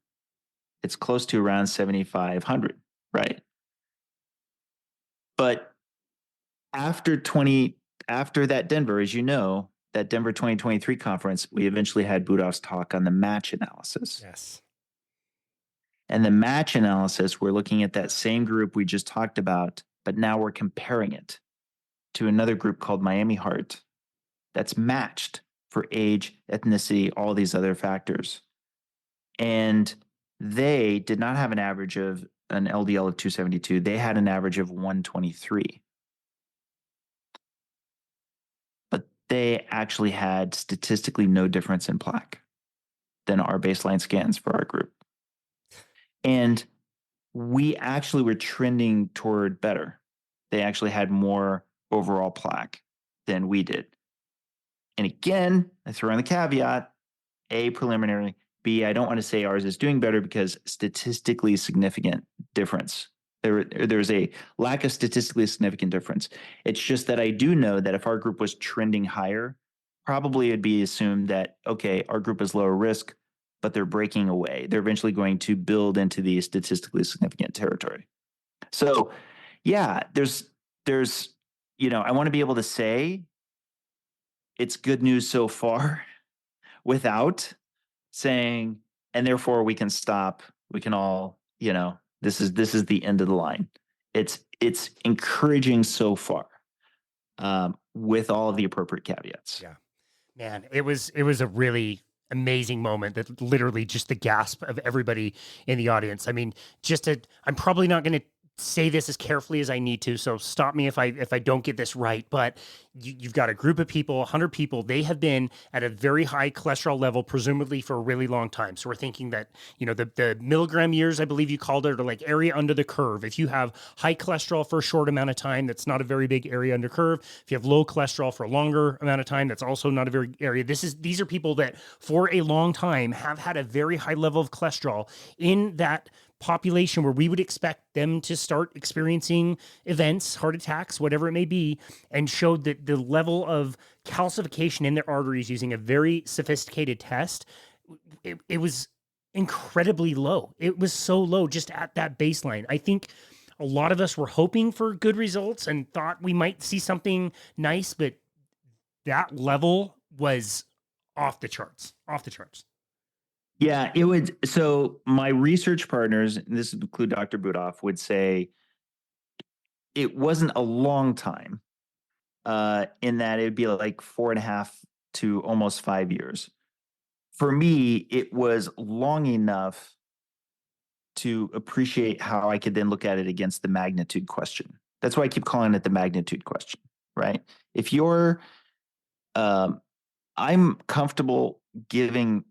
It's close to around 7,500, right? But after that Denver, as you know, that Denver 2023 conference, we eventually had Budoff's talk on the match analysis. Yes. And the match analysis, we're looking at that same group we just talked about, but now we're comparing it to another group called Miami Heart that's matched for age, ethnicity, all these other factors. And they did not have an average of an LDL of 272. They had an average of 123. But they actually had statistically no difference in plaque than our baseline scans for our group. And we actually were trending toward better. They actually had more overall plaque than we did. And again, I throw in the caveat, A, preliminary, B, I don't want to say ours is doing better because statistically significant difference. There's a lack of statistically significant difference. It's just that I do know that if our group was trending higher, probably it'd be assumed that, okay, our group is lower risk, but they're breaking away. They're eventually going to build into the statistically significant territory. So yeah, there's, I want to be able to say it's good news so far without saying, and therefore we can stop. We can all, this is the end of the line. It's encouraging so far, with all of the appropriate caveats. Yeah, man, it was a really amazing moment that literally just the gasp of everybody in the audience. I mean, I'm probably not going to say this as carefully as I need to, so stop me if I don't get this right, but you've got a group of people, 100 people, they have been at a very high cholesterol level, presumably for a really long time. So we're thinking that, the milligram years, I believe you called it, or like area under the curve. If you have high cholesterol for a short amount of time, that's not a very big area under curve. If you have low cholesterol for a longer amount of time, that's also not a very area. These are people that for a long time have had a very high level of cholesterol in that population where we would expect them to start experiencing events, heart attacks, whatever it may be, and showed that the level of calcification in their arteries using a very sophisticated test, it was incredibly low. It was so low just at that baseline. I think a lot of us were hoping for good results and thought we might see something nice, but that level was off the charts. Yeah, it would. So my research partners, and this would include Dr. Budoff, would say it wasn't a long time, in that it'd be like 4.5 to almost 5 years. For me, it was long enough to appreciate how I could then look at it against the magnitude question. That's why I keep calling it the magnitude question, right? If you're, I'm comfortable giving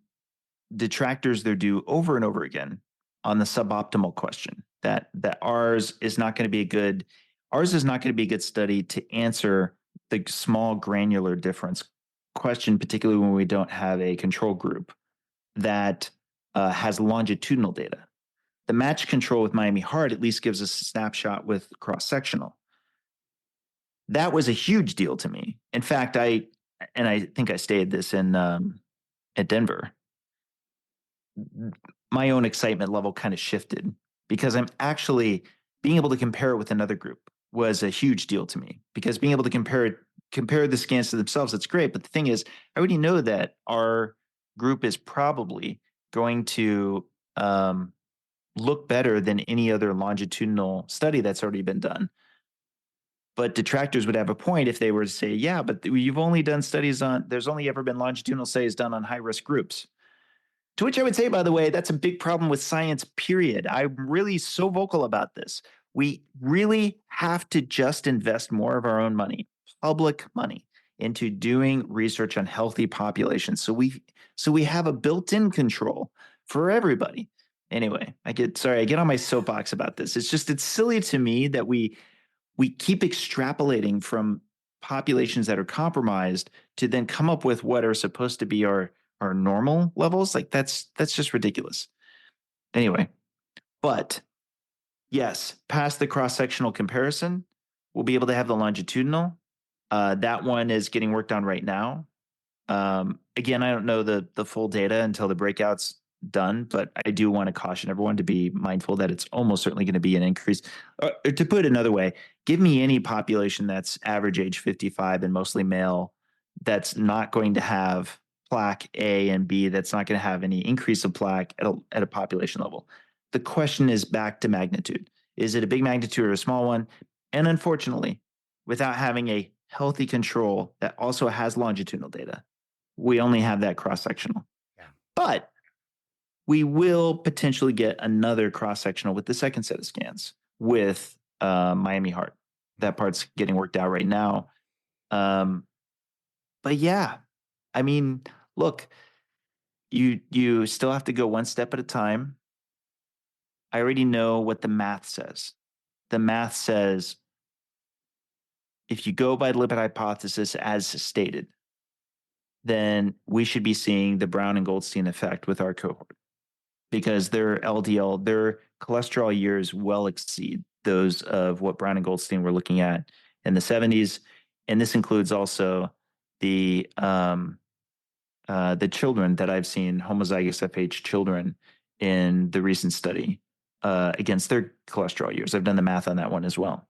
detractors their due over and over again on the suboptimal question that ours is not going to be a good study to answer the small granular difference question, particularly when we don't have a control group that has longitudinal data. The match control with Miami Heart at least gives us a snapshot with cross-sectional. That was a huge deal to me. In fact, I think I stated this at Denver. My own excitement level kind of shifted because I'm actually being able to compare it with another group was a huge deal to me, because being able to compare the scans to themselves, that's great. But the thing is, I already know that our group is probably going to look better than any other longitudinal study that's already been done. But detractors would have a point if they were to say, yeah, but you've only done studies on, there's only ever been longitudinal studies done on high-risk groups. To which I would say, by the way, that's a big problem with science, period. I'm really so vocal about this. We really have to just invest more of our own money, public money, into doing research on healthy populations. So we have a built-in control for everybody. Anyway, I get on my soapbox about this. It's silly to me that we keep extrapolating from populations that are compromised to then come up with what are supposed to be our normal levels. Like that's just ridiculous. Anyway, but yes, past the cross-sectional comparison, we'll be able to have the longitudinal. That one is getting worked on right now. Again, I don't know the full data until the breakout's done, but I do want to caution everyone to be mindful that it's almost certainly going to be an increase. To put it another way, give me any population that's average age 55 and mostly male that's not going to have plaque A and B, that's not going to have any increase of plaque at a population level. The question is back to magnitude. Is it a big magnitude or a small one? And unfortunately, without having a healthy control that also has longitudinal data, we only have that cross-sectional. Yeah. But we will potentially get another cross-sectional with the second set of scans with Miami Heart. That part's getting worked out right now. But yeah, I mean, look, you still have to go one step at a time. I already know what the math says. The math says if you go by the lipid hypothesis as stated, then we should be seeing the Brown and Goldstein effect with our cohort, because their LDL, their cholesterol years well exceed those of what Brown and Goldstein were looking at in the 70s. And this includes also the children that I've seen, homozygous FH children in the recent study against their cholesterol years. I've done the math on that one as well.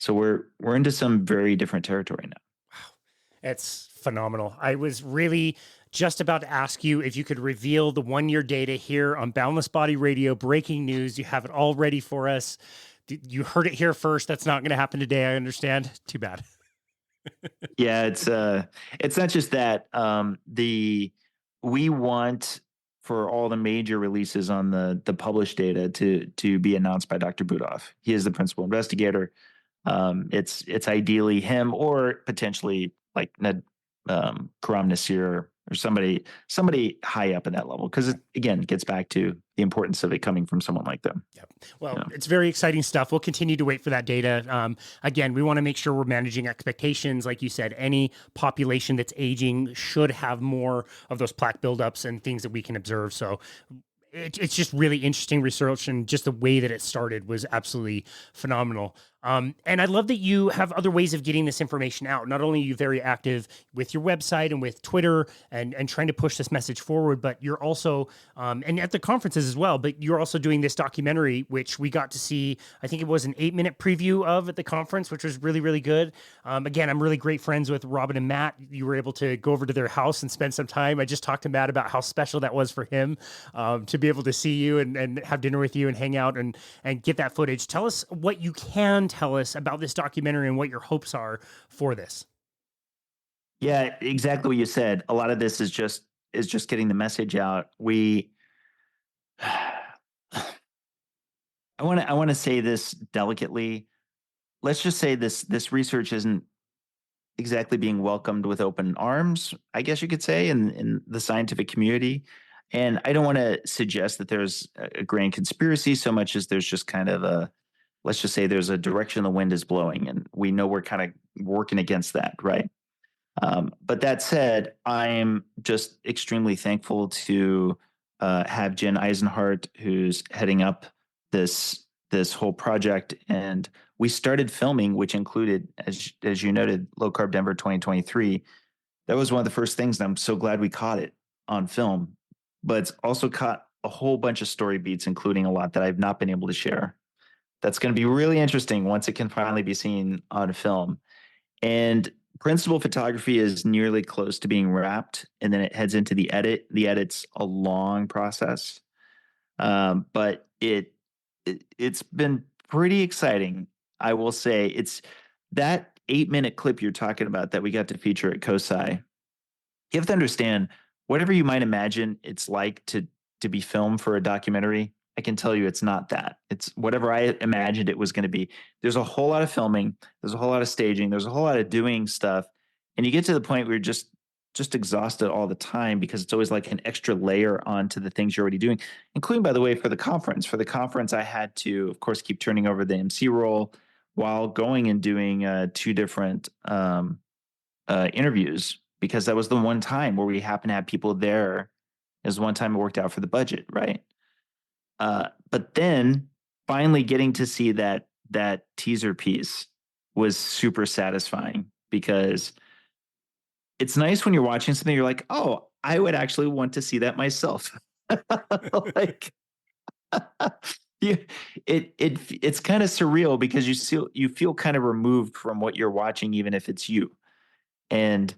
So we're into some very different territory now. Wow. It's phenomenal. I was really just about to ask you if you could reveal the 1-year data here on Boundless Body Radio. Breaking news. You have it all ready for us. You heard it here first. That's not going to happen today, I understand. Too bad. Yeah, it's not just that. We want for all the major releases on the published data to be announced by Dr. Budoff. He is the principal investigator. It's ideally him or potentially like Ned Karam Nassir or somebody high up in that level, because it again gets back to the importance of it coming from someone like them. Yep. Well, It's very exciting stuff. We'll continue to wait for that data. Again, we want to make sure we're managing expectations. Like you said, any population that's aging should have more of those plaque buildups and things that we can observe. So it's just really interesting research, and just the way that it started was absolutely phenomenal. And I love that you have other ways of getting this information out. Not only are you very active with your website and with Twitter and trying to push this message forward, but you're also, and at the conferences as well, but you're also doing this documentary, which we got to see, I think it was an 8-minute preview of at the conference, which was really, really good. Again, I'm really great friends with Robin and Matt. You were able to go over to their house and spend some time. I just talked to Matt about how special that was for him to be able to see you and have dinner with you and hang out and get that footage. Tell us what you can tell us about this documentary and what your hopes are for this. Yeah, exactly what you said. A lot of this is just getting the message out. I want to say this delicately. Let's just say this research isn't exactly being welcomed with open arms, I guess you could say, in the scientific community. And I don't want to suggest that there's a grand conspiracy so much as there's just kind of let's just say there's a direction the wind is blowing, and we know we're kind of working against that, right? But that said, I'm just extremely thankful to have Jen Eisenhart, who's heading up this whole project, and we started filming, which included, as you noted, Low Carb Denver 2023. That was one of the first things, and I'm so glad we caught it on film. But it's also caught a whole bunch of story beats, including a lot that I've not been able to share. That's going to be really interesting once it can finally be seen on film. And principal photography is nearly close to being wrapped, and then it heads into the edit. The edit's a long process, but it's been pretty exciting. I will say it's that 8-minute clip you're talking about that we got to feature at COSI. You have to understand, whatever you might imagine it's like to be filmed for a documentary, I can tell you it's not that. It's whatever I imagined it was going to be. There's a whole lot of filming, there's a whole lot of staging, there's a whole lot of doing stuff, and you get to the point where you're just exhausted all the time because it's always like an extra layer onto the things you're already doing, including, by the way, for the conference. For the conference, I had to, of course, keep turning over the MC role while going and doing 2 different interviews, because that was the one time where we happened to have people there. It was one time it worked out for the budget, right? But then finally getting to see that teaser piece was super satisfying, because it's nice when you're watching something, you're like, oh, I would actually want to see that myself. Like, it's kind of surreal because you feel kind of removed from what you're watching, even if it's you. And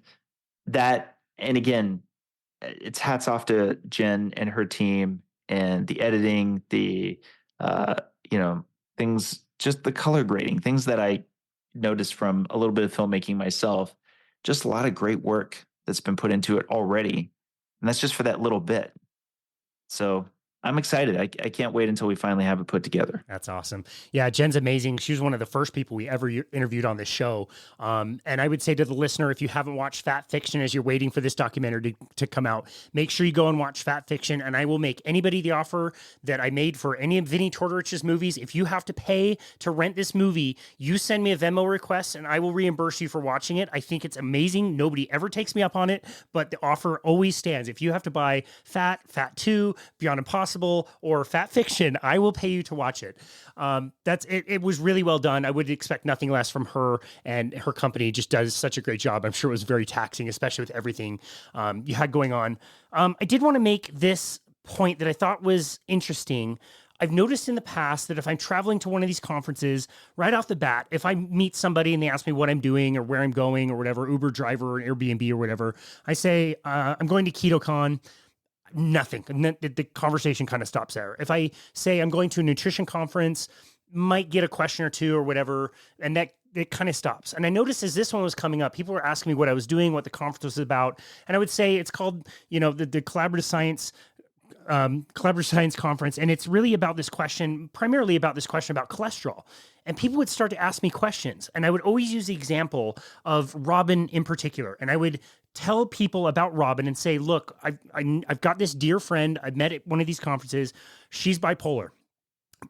again, it's hats off to Jen and her team, and the editing, the things, just the color grading, things that I noticed from a little bit of filmmaking myself. Just a lot of great work that's been put into it already, and that's just for that little bit. So I'm excited. I can't wait until we finally have it put together. That's awesome. Yeah, Jen's amazing. She was one of the first people we ever interviewed on this show. And I would say to the listener, if you haven't watched Fat Fiction as you're waiting for this documentary to come out, make sure you go and watch Fat Fiction. And I will make anybody the offer that I made for any of Vinnie Tortorich's movies. If you have to pay to rent this movie, you send me a Venmo request and I will reimburse you for watching it. I think it's amazing. Nobody ever takes me up on it, but the offer always stands. If you have to buy Fat 2, Beyond Impossible, or Fat Fiction, I will pay you to watch it. That's it. It was really well done. I would expect nothing less from her, and her company just does such a great job. I'm sure it was very taxing, especially with everything you had going on. I did want to make this point that I thought was interesting. I've noticed in the past that if I'm traveling to one of these conferences, right off the bat, if I meet somebody and they ask me what I'm doing or where I'm going or whatever, Uber driver or Airbnb or whatever, I say, I'm going to KetoCon. Nothing. And then the conversation kind of stops there. If I say I'm going to a nutrition conference, might get a question or two or whatever, and that it kind of stops. And I noticed as this one was coming up, people were asking me what I was doing, what the conference was about. And I would say it's called, the Collaborative Science Conference. And it's really about this question, primarily about this question about cholesterol. And people would start to ask me questions. And I would always use the example of Robin in particular. And I would tell people about Robin and say, look, I've got this dear friend I've met at one of these conferences. She's bipolar.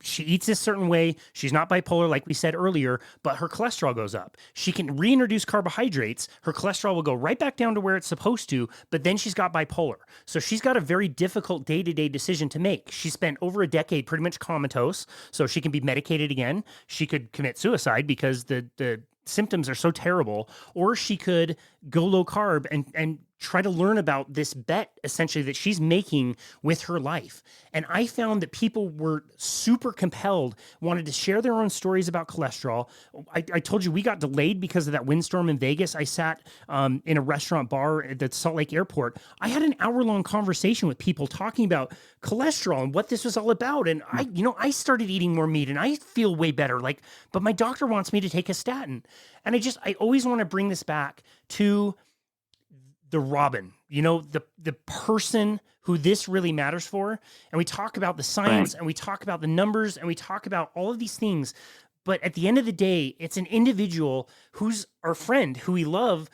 She eats this certain way. She's not bipolar, like we said earlier, but her cholesterol goes up. She can reintroduce carbohydrates. Her cholesterol will go right back down to where it's supposed to, but then she's got bipolar. So she's got a very difficult day-to-day decision to make. She spent over a decade pretty much comatose, so she can be medicated again. She could commit suicide because the symptoms are so terrible, or she could go low carb and try to learn about this bet essentially that she's making with her life. And I found that people were super compelled, wanted to share their own stories about cholesterol. I told you we got delayed because of that windstorm in Vegas. I sat in a restaurant bar at the Salt Lake Airport. I had an hour-long conversation with people talking about cholesterol and what this was all about. And I started eating more meat and I feel way better. But my doctor wants me to take a statin. And I always want to bring this back to the Robin, the person who this really matters for. And we talk about the science, right, and we talk about the numbers, and we talk about all of these things. But at the end of the day, it's an individual who's our friend, who we love,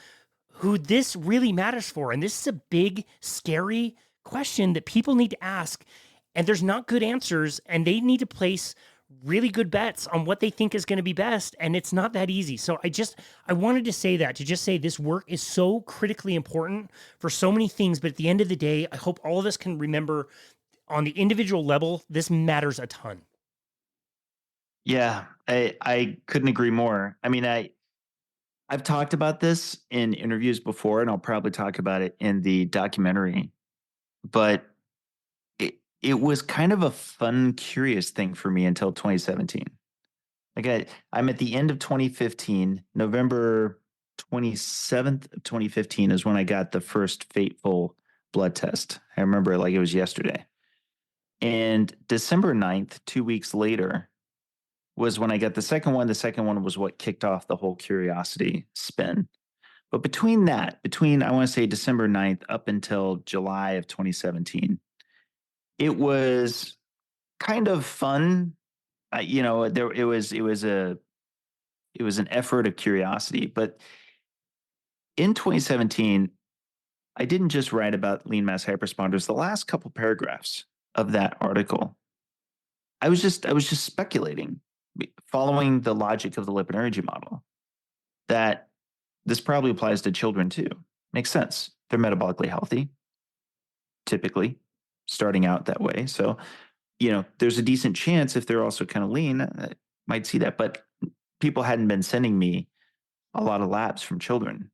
who this really matters for. And this is a big, scary question that people need to ask, and there's not good answers, and they need to place really good bets on what they think is going to be best, and it's not that easy. So I wanted to say that, to just say this work is so critically important for so many things, but at the end of the day, I hope all of us can remember on the individual level, this matters a ton. Yeah, I couldn't agree more. I mean, I've talked about this in interviews before, and I'll probably talk about it in the documentary, but it was kind of a fun, curious thing for me until 2017. Like I'm at the end of 2015, November 27th of 2015 is when I got the first fateful blood test. I remember it like it was yesterday. And December 9th, 2 weeks later, was when I got the second one. The second one was what kicked off the whole curiosity spin. But between I want to say December 9th up until July of 2017, it was kind of fun. It was an effort of curiosity. But in 2017, I didn't just write about lean mass hyperresponders. The last couple paragraphs of that article, I was just speculating, following the logic of the lipid energy model, that this probably applies to children too. Makes sense. They're metabolically healthy, typically, starting out that way. So, there's a decent chance if they're also kind of lean, I might see that. But people hadn't been sending me a lot of labs from children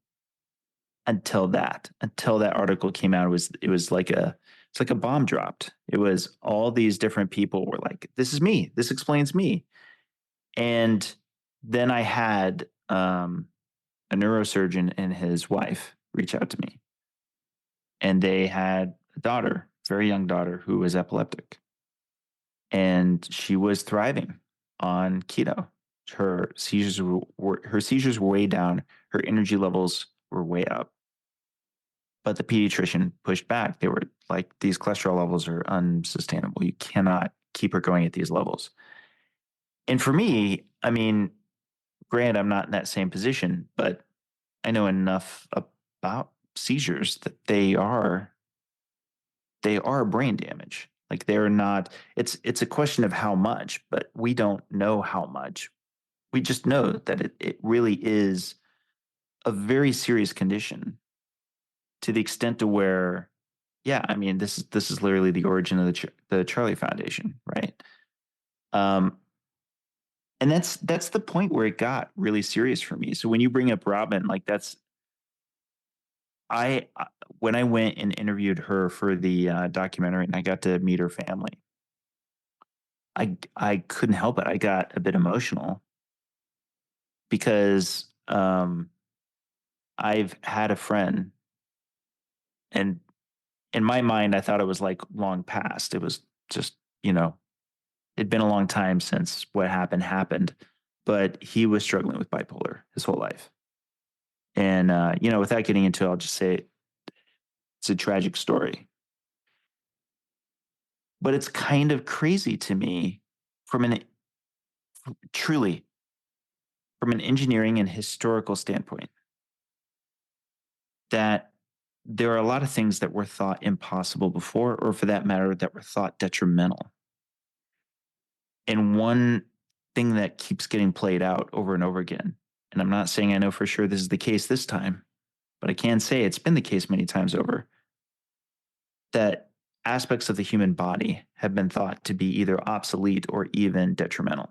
until that article came out. It's like a bomb dropped. It was all these different people were like, this is me. This explains me. And then I had a neurosurgeon and his wife reach out to me. And they had a daughter, very young daughter, who was epileptic. And she was thriving on keto. Her seizures were way down. Her energy levels were way up. But the pediatrician pushed back. They were like, these cholesterol levels are unsustainable. You cannot keep her going at these levels. And for me, I mean, granted, I'm not in that same position, but I know enough about seizures that they are brain damage. Like they're not, it's a question of how much, but we don't know how much. We just know that it really is a very serious condition, to the extent to where, yeah, I mean, this is literally the origin of the Charlie Foundation, right? And that's the point where it got really serious for me. So when you bring up Robin, like when I went and interviewed her for the documentary and I got to meet her family, I couldn't help it. I got a bit emotional because I've had a friend, and in my mind, I thought it was like long past. It was just, it'd been a long time since what happened, but he was struggling with bipolar his whole life. And, without getting into it, I'll just say it's a tragic story. But it's kind of crazy to me truly, from an engineering and historical standpoint, that there are a lot of things that were thought impossible before, or for that matter, that were thought detrimental. And one thing that keeps getting played out over and over again, and I'm not saying I know for sure this is the case this time, but I can say it's been the case many times over, that aspects of the human body have been thought to be either obsolete or even detrimental.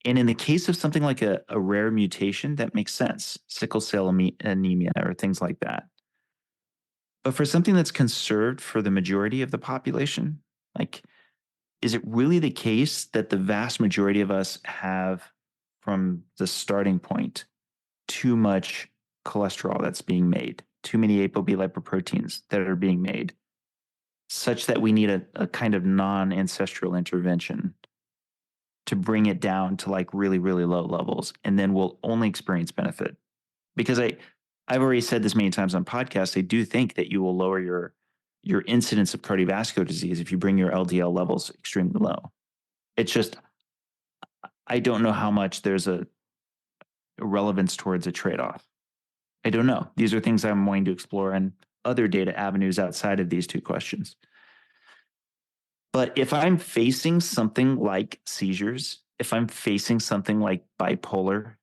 And in the case of something like a rare mutation, that makes sense, sickle cell anemia or things like that. But for something that's conserved for the majority of the population, like, is it really the case that the vast majority of us have, from the starting point, too much cholesterol that's being made, too many ApoB lipoproteins that are being made, such that we need a kind of non-ancestral intervention to bring it down to like really, really low levels, and then we'll only experience benefit? Because I've already said this many times on podcasts, I do think that you will lower your incidence of cardiovascular disease if you bring your LDL levels extremely low. It's just, I don't know how much there's a relevance towards a trade-off. I don't know. These are things I'm wanting to explore, and other data avenues outside of these two questions. But if I'm facing something like seizures, if I'm facing something like bipolar,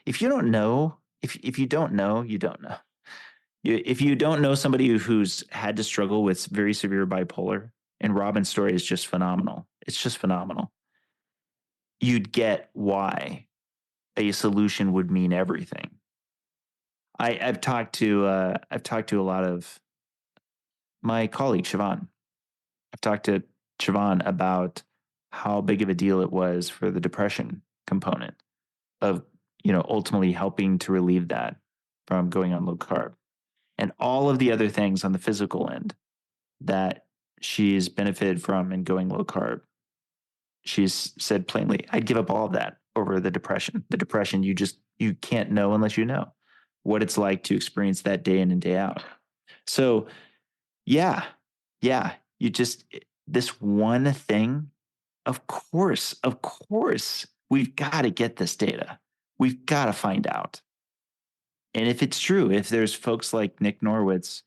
if you don't know, if you don't know, you don't know. If you don't know somebody who's had to struggle with very severe bipolar, and Robin's story is just phenomenal. It's just phenomenal. You'd get why a solution would mean everything. I've talked to a lot of my colleague Siobhan. I've talked to Siobhan about how big of a deal it was for the depression component of, ultimately helping to relieve that from going on low carb, and all of the other things on the physical end that she's benefited from in going low carb. She's said plainly, I'd give up all of that over the depression. The depression, you can't know unless you know what it's like to experience that day in and day out. So yeah, this one thing, of course, we've got to get this data. We've got to find out. And if it's true, if there's folks like Nick Norwitz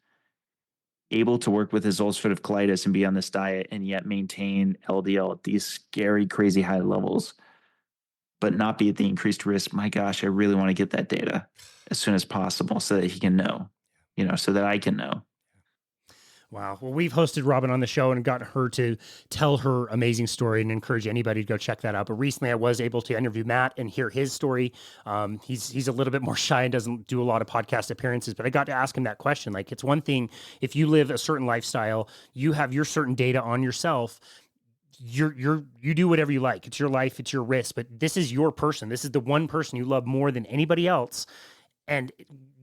able to work with his ulcerative colitis and be on this diet and yet maintain LDL at these scary, crazy high levels, but not be at the increased risk, my gosh, I really want to get that data as soon as possible so that he can know, so that I can know. Wow. Well, we've hosted Robin on the show and got her to tell her amazing story, and encourage anybody to go check that out. But recently I was able to interview Matt and hear his story. He's a little bit more shy and doesn't do a lot of podcast appearances, but I got to ask him that question. Like, it's one thing if you live a certain lifestyle, you have your certain data on yourself. You do whatever you like. It's your life, it's your risk, but this is your person. This is the one person you love more than anybody else. And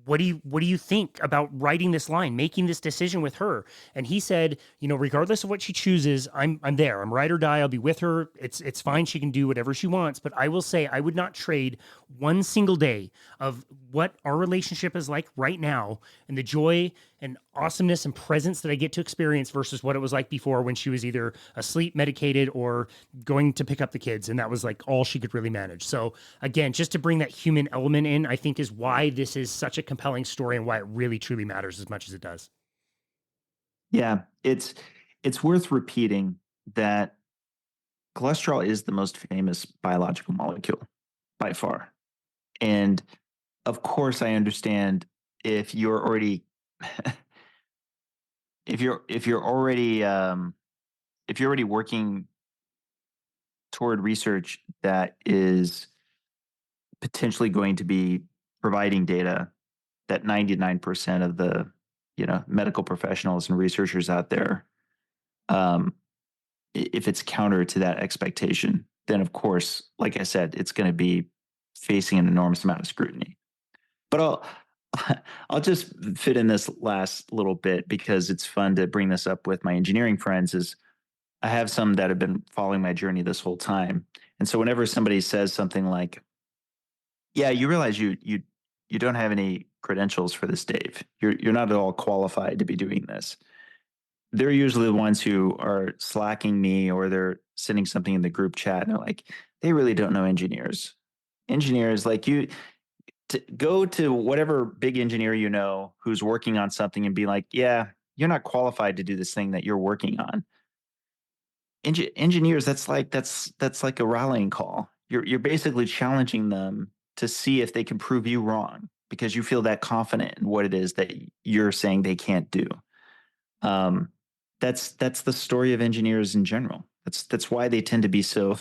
what do you think about writing this line, making this decision with her? And he said, regardless of what she chooses, I'm there. I'm ride or die. I'll be with her. It's fine. She can do whatever she wants. But I will say I would not trade one single day of what our relationship is like right now and the joy and awesomeness and presence that I get to experience versus what it was like before, when she was either asleep, medicated, or going to pick up the kids. And that was like all she could really manage. So again, just to bring that human element in, I think is why this is such a compelling story and why it really truly matters as much as it does. Yeah, it's worth repeating that cholesterol is the most famous biological molecule by far. And of course, I understand if you're already if you're already working toward research that is potentially going to be providing data that 99% of the medical professionals and researchers out there, if it's counter to that expectation, then of course, like I said, it's going to be facing an enormous amount of scrutiny. But I'll just fit in this last little bit because it's fun to bring this up with my engineering friends. Is I have some that have been following my journey this whole time, and so whenever somebody says something like, "Yeah, you realize you don't have any credentials for this, Dave. You're not at all qualified to be doing this," they're usually the ones who are slacking me, or they're sending something in the group chat and they're like, they really don't know engineers. Engineers, like, you to go to whatever big engineer who's working on something and be like, yeah, you're not qualified to do this thing that you're working on. Engineers, that's like a rallying call. You're basically challenging them to see if they can prove you wrong because you feel that confident in what it is that you're saying they can't do. That's the story of engineers in general. That's why they tend to be so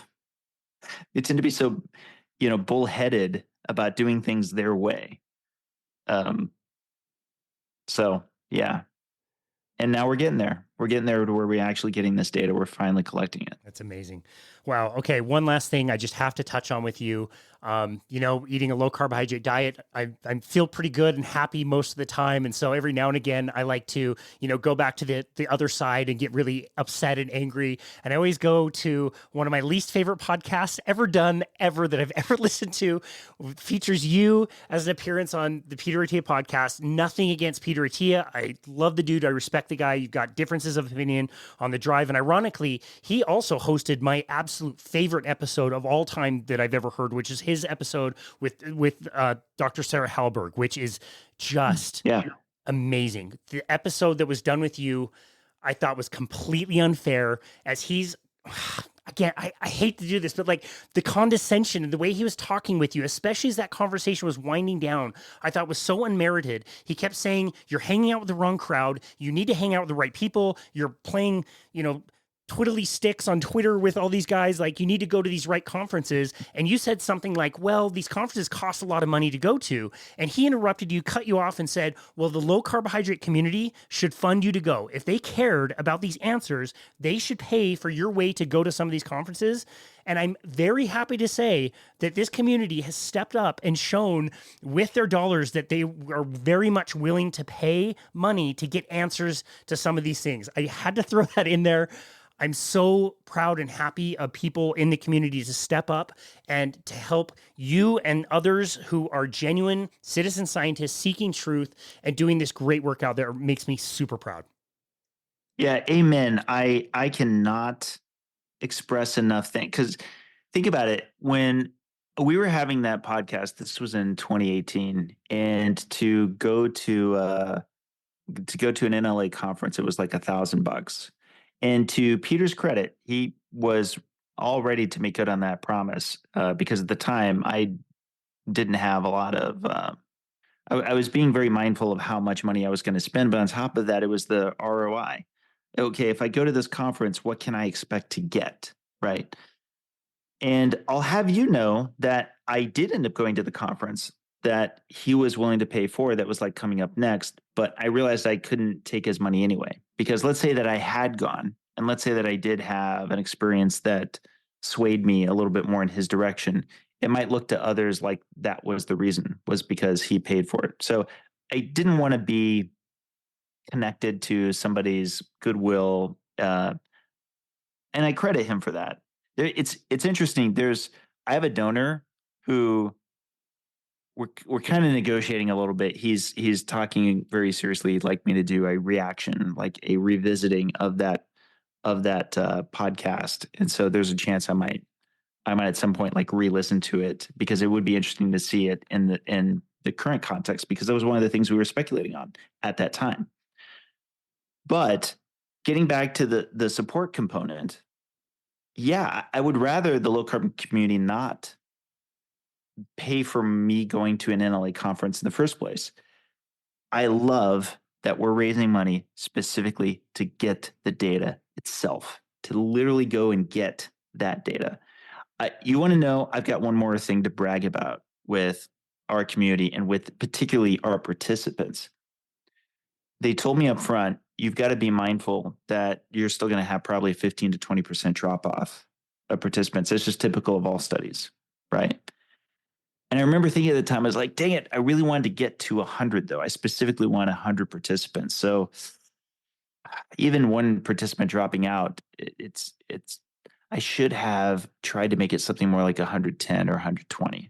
bullheaded about doing things their way. So yeah. And now we're getting there. We're getting there to where we're actually getting this data. We're finally collecting it. That's amazing. Wow. Okay. One last thing I just have to touch on with you. Eating a low carbohydrate diet, I feel pretty good and happy most of the time. And so every now and again, I like to, go back to the other side and get really upset and angry. And I always go to one of my least favorite podcasts ever done, that I've ever listened to. Features you as an appearance on the Peter Attia podcast. Nothing against Peter Attia. I love the dude. I respect the guy. You've got differences of opinion on the drive. And ironically, he also hosted my absolute favorite episode of all time that I've ever heard, which is his episode with Dr. Sarah Halberg, which is just amazing. The episode that was done with you, I thought was completely unfair as he's again, I hate to do this, but like the condescension and the way he was talking with you, especially as that conversation was winding down, I thought was so unmerited. He kept saying, you're hanging out with the wrong crowd. You need to hang out with the right people. You're playing, twiddly sticks on Twitter with all these guys. Like, you need to go to these right conferences. And you said something like, well, these conferences cost a lot of money to go to. And he interrupted you, cut you off, and said, well, the low carbohydrate community should fund you to go. If they cared about these answers, they should pay for your way to go to some of these conferences. And I'm very happy to say that this community has stepped up and shown with their dollars that they are very much willing to pay money to get answers to some of these things. I had to throw that in there. I'm so proud and happy of people in the community to step up and to help you and others who are genuine citizen scientists seeking truth and doing this great work out there. It makes me super proud. Yeah, amen. I cannot express enough because think about it. When we were having that podcast, this was in 2018, and to go to an NLA conference, it was like $1,000. And to Peter's credit, he was all ready to make good on that promise because at the time I didn't have a lot of. I was being very mindful of how much money I was going to spend, but on top of that, it was the ROI. Okay, if I go to this conference, what can I expect to get? Right. And I'll have you know that I did end up going to the conference that he was willing to pay for that was like coming up next. But I realized I couldn't take his money anyway, because let's say that I had gone and let's say that I did have an experience that swayed me a little bit more in his direction. It might look to others like that was the reason, was because he paid for it. So I didn't want to be connected to somebody's goodwill. And I credit him for that. It's interesting. I have a donor who we're kind of negotiating a little bit. He's talking very seriously. He'd like me to do a reaction, like a revisiting of that podcast. And so there's a chance I might at some point like re-listen to it, because it would be interesting to see it in the current context, because that was one of the things we were speculating on at that time. But getting back to the support component, yeah, I would rather the low carb community not pay for me going to an NLA conference in the first place. I love that we're raising money specifically to get the data itself, to literally go and get that data. You want to know, I've got one more thing to brag about with our community and with particularly our participants. They told me up front, you've got to be mindful that you're still going to have probably 15 to 20% drop off of participants. It's just typical of all studies, right? And I remember thinking at the time, I was like, dang it, I really wanted to get to 100 though. I specifically want 100 participants. So even one participant dropping out, I should have tried to make it something more like 110 or 120.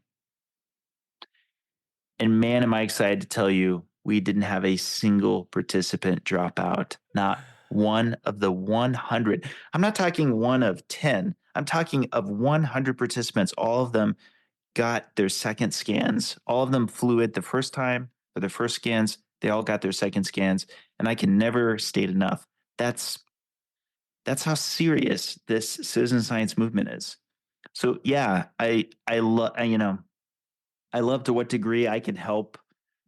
And man, am I excited to tell you, we didn't have a single participant drop out. Not one of the 100. I'm not talking one of 10. I'm talking of 100 participants. All of them got their second scans. All of them flew it the first time for their first scans. They all got their second scans. And I can never state enough. That's how serious this citizen science movement is. So yeah, I love to what degree I can help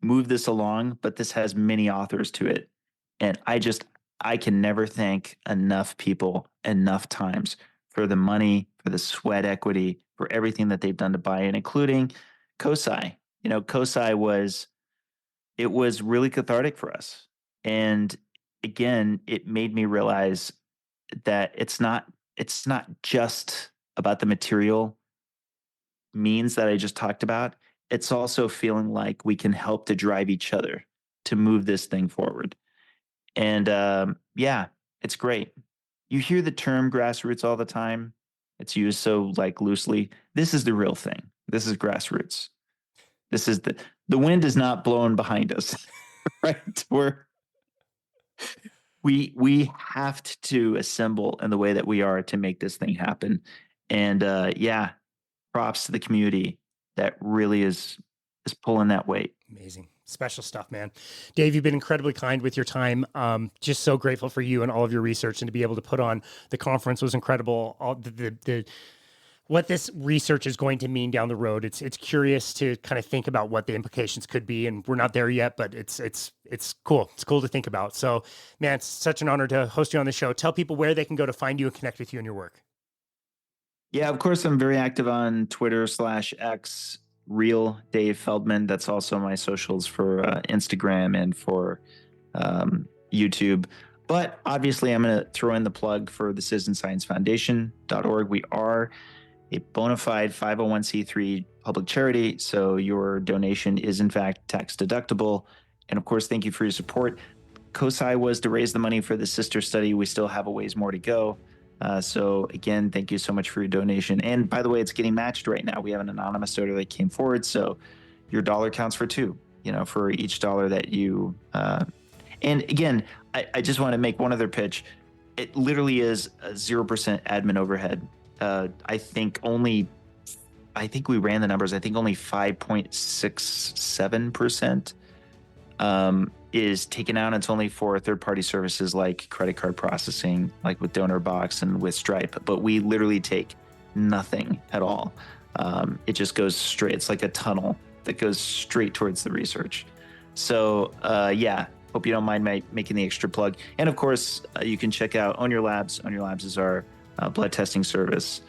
move this along, but this has many authors to it. And I can never thank enough people enough times for the money, for the sweat equity, for everything that they've done to buy in, including COSI. COSI was really cathartic for us. And again, it made me realize that it's not just about the material means that I just talked about. It's also feeling like we can help to drive each other to move this thing forward. And yeah, it's great. You hear the term grassroots all the time. It's used so like loosely. This is the real thing. This is grassroots. This is the wind is not blowing behind us, right? We have to assemble in the way that we are to make this thing happen. And props to the community that really is pulling that weight. Amazing. Special stuff, man. Dave, you've been incredibly kind with your time. Just so grateful for you and all of your research, and to be able to put on the conference was incredible. All the what this research is going to mean down the road. It's curious to kind of think about what the implications could be, and we're not there yet, but it's cool. It's cool to think about. So, man, it's such an honor to host you on the show. Tell people where they can go to find you and connect with you and your work. Yeah, of course, I'm very active on Twitter/X, Real Dave Feldman. That's also my socials for Instagram and for YouTube. But obviously, I'm going to throw in the plug for the citizensciencefoundation.org. We are a bona fide 501c3 public charity, so your donation is in fact tax deductible. And of course, thank you for your support. COSI was to raise the money for the sister study. We still have a ways more to go. So again, thank you so much for your donation. And by the way, it's getting matched right now. We have an anonymous donor that came forward, so your dollar counts for two, for each dollar that you, and again, I just want to make one other pitch. It literally is a 0% admin overhead. I think we ran the numbers. I think only 5.67% is taken out. It's only for third-party services like credit card processing, like with DonorBox and with Stripe. But we literally take nothing at all. It just goes straight. It's like a tunnel that goes straight towards the research. So yeah, hope you don't mind making the extra plug. And of course, you can check out Own Your Labs. Own Your Labs is our blood testing service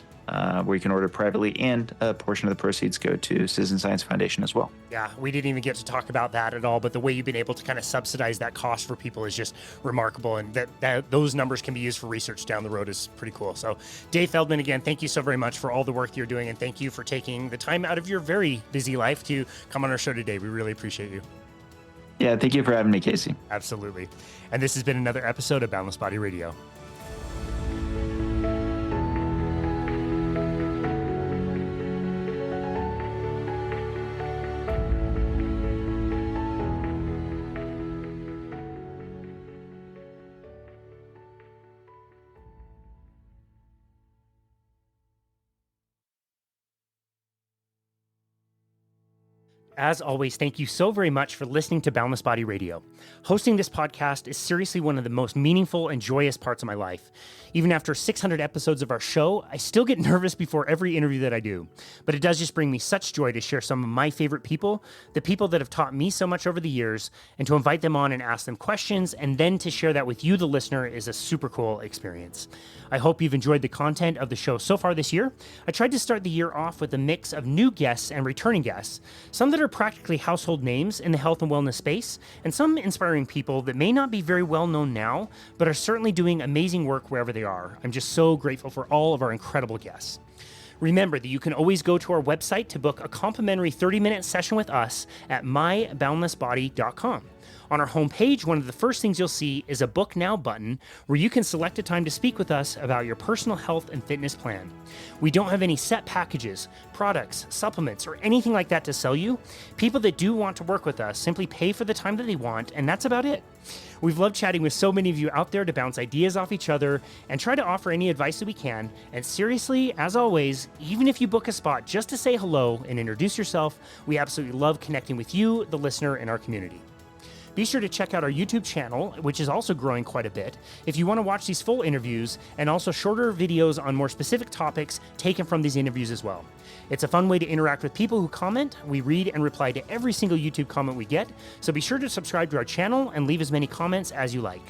where you can order privately, and a portion of the proceeds go to Citizen Science Foundation as well. Yeah, we didn't even get to talk about that at all, but the way you've been able to kind of subsidize that cost for people is just remarkable, and that those numbers can be used for research down the road is pretty cool. So Dave Feldman, again, thank you so very much for all the work you're doing, and thank you for taking the time out of your very busy life to come on our show today. We really appreciate you. Yeah, thank you for having me, Casey. Absolutely. And this has been another episode of Boundless Body Radio. As always, thank you so very much for listening to Boundless Body Radio. Hosting this podcast is seriously one of the most meaningful and joyous parts of my life. Even after 600 episodes of our show, I still get nervous before every interview that I do. But it does just bring me such joy to share some of my favorite people, the people that have taught me so much over the years, and to invite them on and ask them questions, and then to share that with you, the listener, is a super cool experience. I hope you've enjoyed the content of the show so far this year. I tried to start the year off with a mix of new guests and returning guests, some that are practically household names in the health and wellness space, and some inspiring people that may not be very well known now, but are certainly doing amazing work wherever they are. I'm just so grateful for all of our incredible guests. Remember that you can always go to our website to book a complimentary 30-minute session with us at myboundlessbody.com. On our homepage, one of the first things you'll see is a Book Now button where you can select a time to speak with us about your personal health and fitness plan. We don't have any set packages, products, supplements, or anything like that to sell you. People that do want to work with us simply pay for the time that they want, and that's about it. We've loved chatting with so many of you out there to bounce ideas off each other and try to offer any advice that we can. And seriously, as always, even if you book a spot just to say hello and introduce yourself, we absolutely love connecting with you, the listener, in our community. Be sure to check out our YouTube channel, which is also growing quite a bit, if you want to watch these full interviews and also shorter videos on more specific topics taken from these interviews as well. It's a fun way to interact with people who comment. We read and reply to every single YouTube comment we get, so be sure to subscribe to our channel and leave as many comments as you like.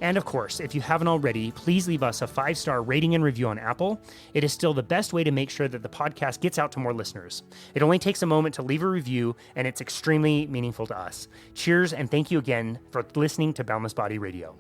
And of course, if you haven't already, please leave us a 5-star rating and review on Apple. It is still the best way to make sure that the podcast gets out to more listeners. It only takes a moment to leave a review, and it's extremely meaningful to us. Cheers, and thank you again for listening to Boundless Body Radio.